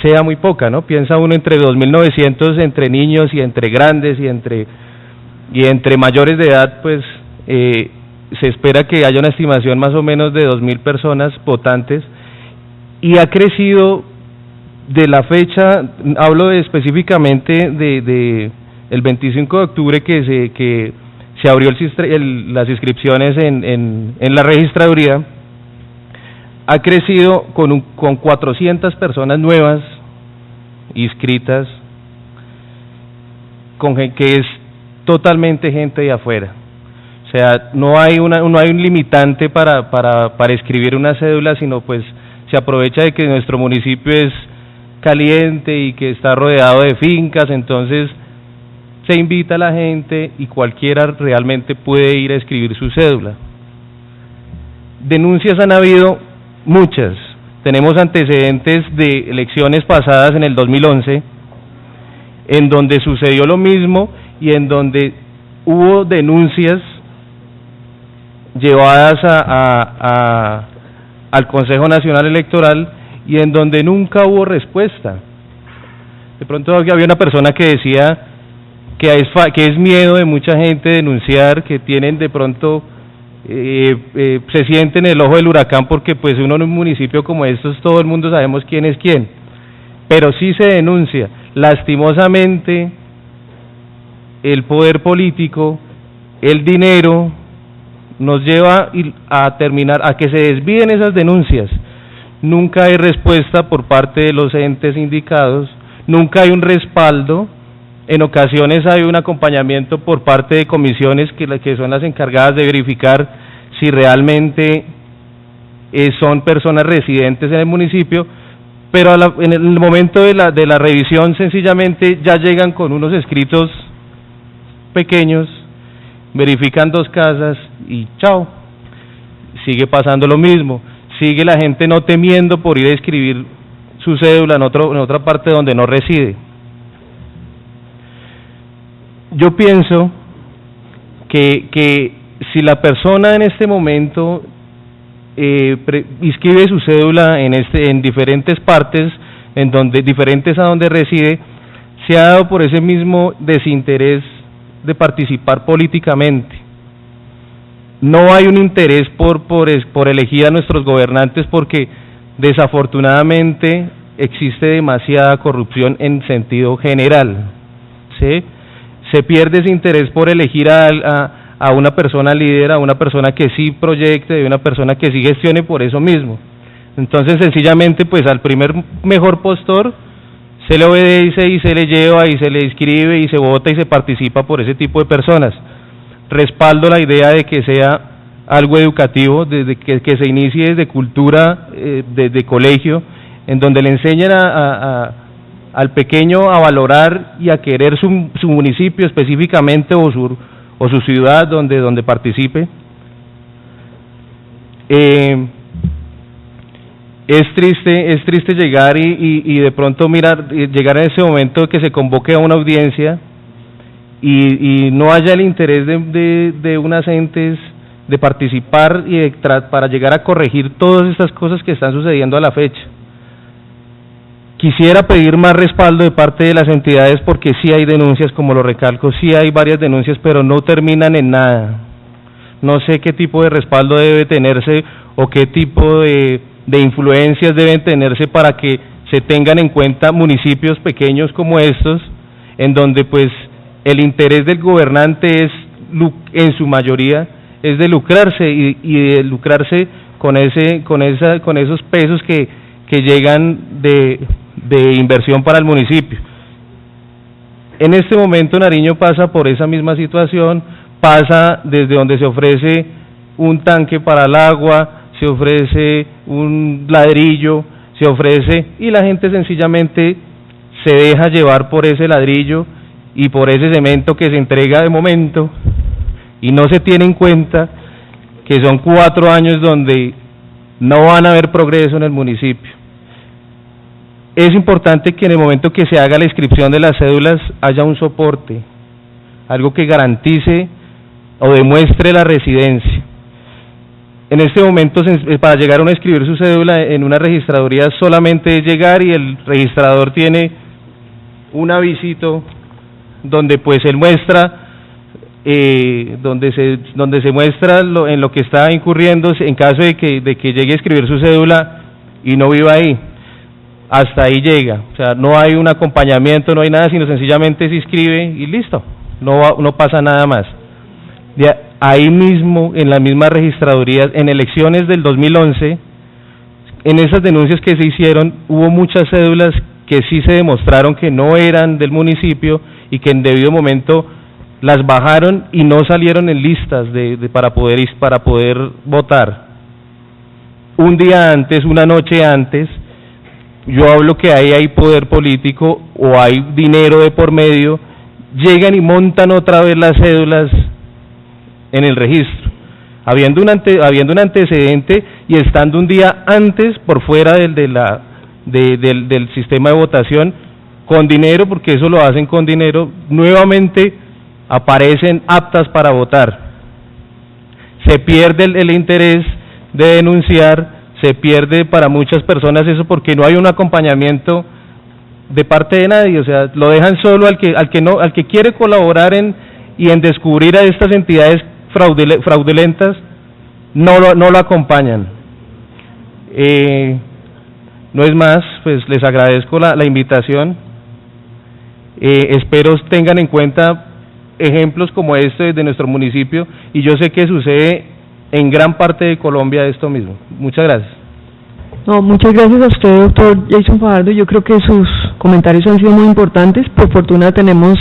sea muy poca, ¿no? Piensa uno entre 2.900, entre niños y entre grandes y entre mayores de edad, pues se espera que haya una estimación más o menos de 2.000 personas votantes, y ha crecido de la fecha, hablo específicamente de el 25 de octubre que se abrió las inscripciones en la registraduría, ha crecido con 400 personas nuevas inscritas, que es totalmente gente de afuera. O sea, no hay un limitante para escribir una cédula, sino pues se aprovecha de que nuestro municipio es caliente y que está rodeado de fincas, entonces se invita a la gente y cualquiera realmente puede ir a escribir su cédula. Denuncias han habido muchas. Tenemos antecedentes de elecciones pasadas en el 2011, en donde sucedió lo mismo y en donde hubo denuncias llevadas al Consejo Nacional Electoral y en donde nunca hubo respuesta. De pronto había una persona que decía que es miedo de mucha gente denunciar, que tienen de pronto, se sienten en el ojo del huracán porque pues uno en un municipio como estos todo el mundo sabemos quién es quién, pero sí se denuncia. Lastimosamente el poder político, el dinero, nos lleva a que se desvíen esas denuncias. Nunca hay respuesta por parte de los entes indicados, nunca hay un respaldo. En ocasiones hay un acompañamiento por parte de comisiones que son las encargadas de verificar si realmente son personas residentes en el municipio, pero en el momento de la revisión sencillamente ya llegan con unos escritos pequeños, verifican 2 casas y chao. Sigue pasando lo mismo, sigue la gente no temiendo por ir a escribir su cédula en otra parte donde no reside. Yo pienso que si la persona en este momento inscribe su cédula en diferentes partes, diferentes a donde reside, se ha dado por ese mismo desinterés de participar políticamente. No hay un interés por elegir a nuestros gobernantes, porque desafortunadamente existe demasiada corrupción en sentido general, ¿sí? Se pierde ese interés por elegir a una persona líder, a una persona que sí proyecte, a una persona que sí gestione por eso mismo. Entonces sencillamente pues al primer mejor postor se le obedece y se le lleva y se le inscribe y se vota y se participa por ese tipo de personas. Respaldo la idea de que sea algo educativo, desde que se inicie desde cultura, desde colegio, en donde le enseñen al pequeño a valorar y a querer su municipio específicamente o su ciudad donde participe. Es triste llegar y de pronto llegar en ese momento que se convoque a una audiencia y no haya el interés de unas entes de participar y para llegar a corregir todas estas cosas que están sucediendo a la fecha. Quisiera pedir más respaldo de parte de las entidades, porque sí hay denuncias, como lo recalco, sí hay varias denuncias, pero no terminan en nada. No sé qué tipo de respaldo debe tenerse o qué tipo de influencias deben tenerse para que se tengan en cuenta municipios pequeños como estos, en donde pues el interés del gobernante es, en su mayoría, es de lucrarse y de lucrarse con esos pesos que llegan de inversión para el municipio. En este momento Nariño pasa por esa misma situación, pasa desde donde se ofrece un tanque para el agua, se ofrece un ladrillo, se ofrece, y la gente sencillamente se deja llevar por ese ladrillo y por ese cemento que se entrega de momento, y no se tiene en cuenta que son 4 años donde no van a haber progreso en el municipio. Es importante que en el momento que se haga la inscripción de las cédulas haya un soporte, algo que garantice o demuestre la residencia. En este momento, para llegar a inscribir su cédula en una registraduría, solamente es llegar y el registrador tiene un avisito donde pues él muestra donde se muestra en lo que está incurriendo en caso de que llegue a escribir su cédula y no viva ahí. Hasta ahí llega, o sea, no hay un acompañamiento, no hay nada, sino sencillamente se inscribe y listo, no pasa nada más. Ahí mismo, en las mismas registradurías, en elecciones del 2011, en esas denuncias que se hicieron, hubo muchas cédulas que sí se demostraron que no eran del municipio y que en debido momento las bajaron y no salieron en listas para poder votar. Un día antes, una noche antes, yo hablo que ahí hay poder político o hay dinero de por medio, llegan y montan otra vez las cédulas en el registro, habiendo un antecedente y estando un día antes por fuera del sistema de votación, con dinero, porque eso lo hacen con dinero, nuevamente aparecen aptas para votar. Se pierde el interés de denunciar, se pierde para muchas personas eso porque no hay un acompañamiento de parte de nadie, o sea, lo dejan solo al que quiere colaborar en descubrir a estas entidades fraudulentas, no lo acompañan. No es más, pues les agradezco la invitación. Espero tengan en cuenta ejemplos como este de nuestro municipio, y yo sé que sucede en gran parte de Colombia esto mismo. Muchas gracias. No, muchas gracias a usted, doctor Jason Fajardo. Yo creo que sus comentarios han sido muy importantes. Por fortuna tenemos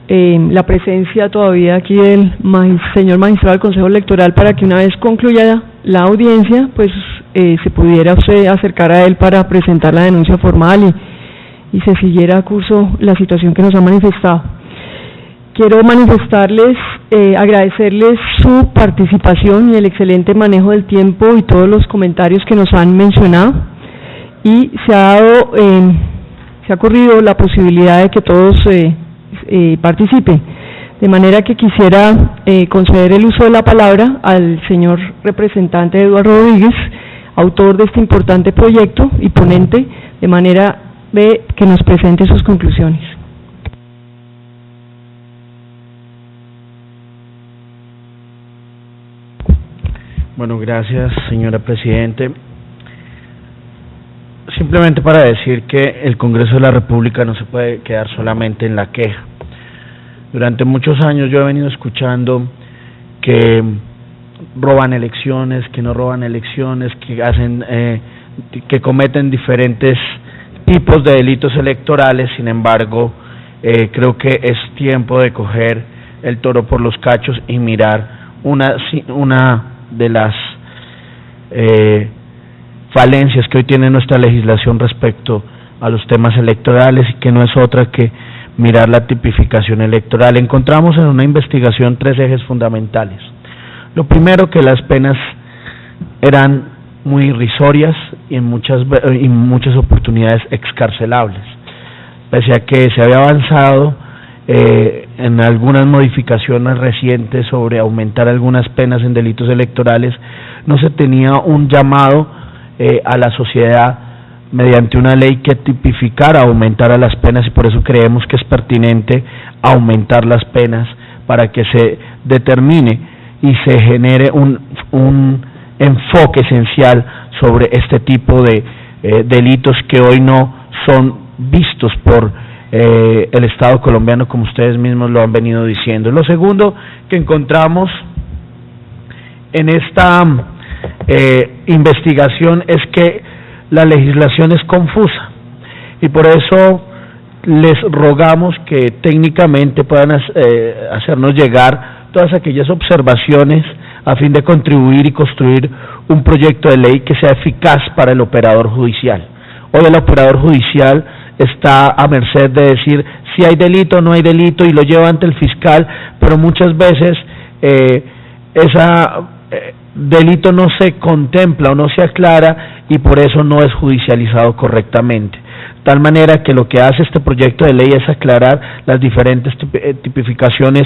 la presencia todavía aquí del señor magistrado del Consejo Electoral para que una vez concluya la audiencia, pues se pudiera usted acercar a él para presentar la denuncia formal y se siguiera a curso la situación que nos ha manifestado. Quiero manifestarles, agradecerles su participación y el excelente manejo del tiempo y todos los comentarios que nos han mencionado, y se ha ocurrido la posibilidad de que todos participen, de manera que quisiera conceder el uso de la palabra al señor representante Eduardo Rodríguez, autor de este importante proyecto y ponente, de manera de que nos presente sus conclusiones. Bueno, gracias, señora Presidente. Simplemente para decir que el Congreso de la República no se puede quedar solamente en la queja. Durante muchos años yo he venido escuchando que roban elecciones, que no roban elecciones, que cometen diferentes tipos de delitos electorales. Sin embargo, creo que es tiempo de coger el toro por los cachos y mirar una de las falencias que hoy tiene nuestra legislación respecto a los temas electorales, y que no es otra que mirar la tipificación electoral. Encontramos en una investigación 3 ejes fundamentales. Lo primero, que las penas eran muy irrisorias y en muchas oportunidades excarcelables. Pese a que se había avanzado en algunas modificaciones recientes sobre aumentar algunas penas en delitos electorales, no se tenía un llamado a la sociedad mediante una ley que tipificara, aumentara las penas, y por eso creemos que es pertinente aumentar las penas para que se determine y se genere un enfoque esencial sobre este tipo de delitos que hoy no son vistos por el Estado colombiano, como ustedes mismos lo han venido diciendo. Lo segundo que encontramos en esta investigación es que la legislación es confusa, y por eso les rogamos que técnicamente puedan hacernos llegar todas aquellas observaciones a fin de contribuir y construir un proyecto de ley que sea eficaz para el operador judicial. Hoy el operador judicial está a merced de decir si hay delito o no hay delito, y lo lleva ante el fiscal, pero muchas veces delito no se contempla o no se aclara, y por eso no es judicializado correctamente. De tal manera que lo que hace este proyecto de ley es aclarar las diferentes tipificaciones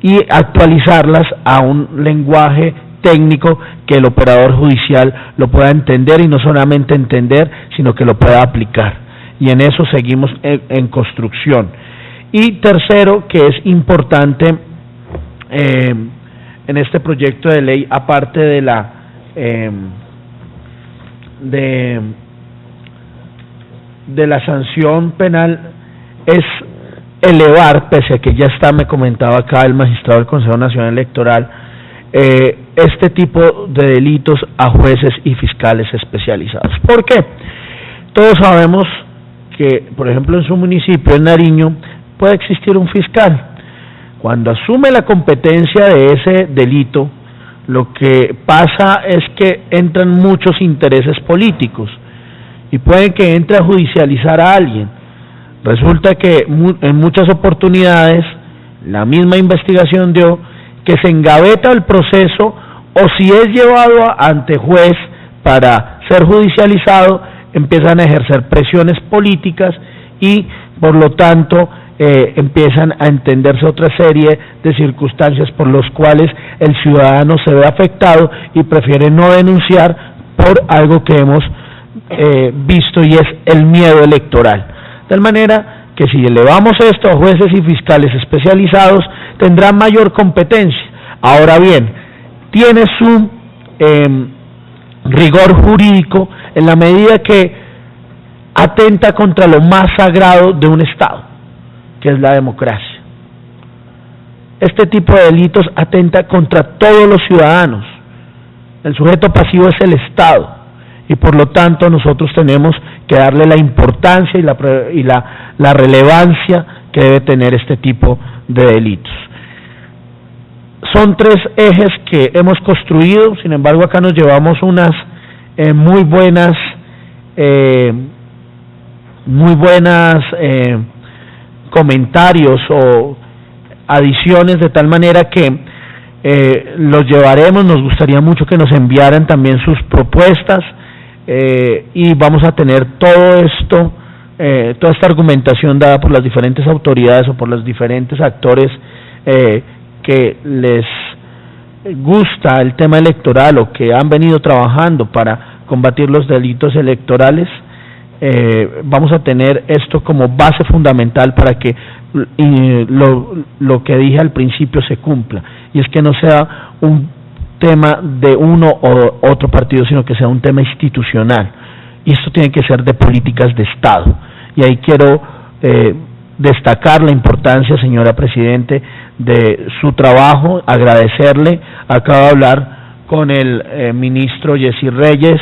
y actualizarlas a un lenguaje técnico que el operador judicial lo pueda entender, y no solamente entender, sino que lo pueda aplicar. Y en eso seguimos en construcción. Y tercero, que es importante en este proyecto de ley, aparte de la de la sanción penal, es elevar, pese a que ya está, me comentaba acá el magistrado del Consejo Nacional Electoral, este tipo de delitos a jueces y fiscales especializados. ¿Por qué? Todos sabemos que, por ejemplo, en su municipio, en Nariño, puede existir un fiscal. Cuando asume la competencia de ese delito, lo que pasa es que entran muchos intereses políticos y pueden que entre a judicializar a alguien. Resulta que en muchas oportunidades la misma investigación dio que se engaveta el proceso, o si es llevado ante juez para ser judicializado, empiezan a ejercer presiones políticas y por lo tanto empiezan a entenderse otra serie de circunstancias por los cuales el ciudadano se ve afectado y prefiere no denunciar por algo que hemos visto, y es el miedo electoral. De tal manera que si elevamos esto a jueces y fiscales especializados, tendrán mayor competencia. Ahora bien, tiene su rigor jurídico en la medida que atenta contra lo más sagrado de un Estado, que es la democracia. Este tipo de delitos atenta contra todos los ciudadanos. El sujeto pasivo es el Estado, y por lo tanto nosotros tenemos que darle la importancia y la relevancia que debe tener este tipo de delitos. Son tres ejes que hemos construido, sin embargo acá nos llevamos unas muy buenas comentarios o adiciones, de tal manera que los llevaremos. Nos gustaría mucho que nos enviaran también sus propuestas, y vamos a tener todo esto, toda esta argumentación dada por las diferentes autoridades o por los diferentes actores que les gusta el tema electoral o que han venido trabajando para combatir los delitos electorales. Vamos a tener esto como base fundamental para que lo que dije al principio se cumpla, y es que no sea un tema de uno o otro partido, sino que sea un tema institucional, y esto tiene que ser de políticas de Estado. Y ahí quiero destacar la importancia, señora Presidente, de su trabajo, agradecerle. Acabo de hablar con el ministro Yesy Reyes,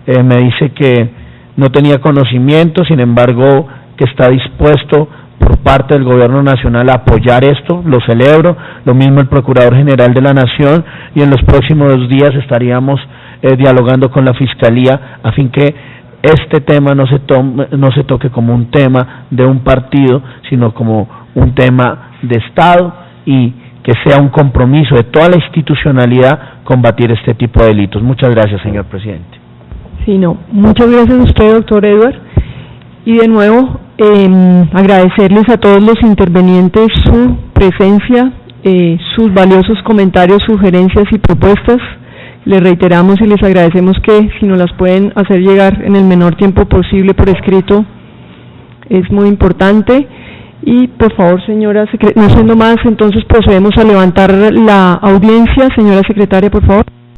me dice que no tenía conocimiento, sin embargo que está dispuesto por parte del Gobierno Nacional a apoyar esto. Lo celebro, lo mismo el Procurador General de la Nación, y en los próximos días estaríamos dialogando con la Fiscalía a fin que este tema no se toque como un tema de un partido, sino como un tema de Estado, y que sea un compromiso de toda la institucionalidad combatir este tipo de delitos. Muchas gracias, señor Presidente. Sí, no, muchas gracias a usted, doctor Edward, y de nuevo agradecerles a todos los intervenientes su presencia, sus valiosos comentarios, sugerencias y propuestas. Les reiteramos y les agradecemos que si nos las pueden hacer llegar en el menor tiempo posible por escrito, es muy importante. Y por favor, señora secretaria, no siendo más, entonces procedemos a levantar la audiencia. Señora secretaria, por favor.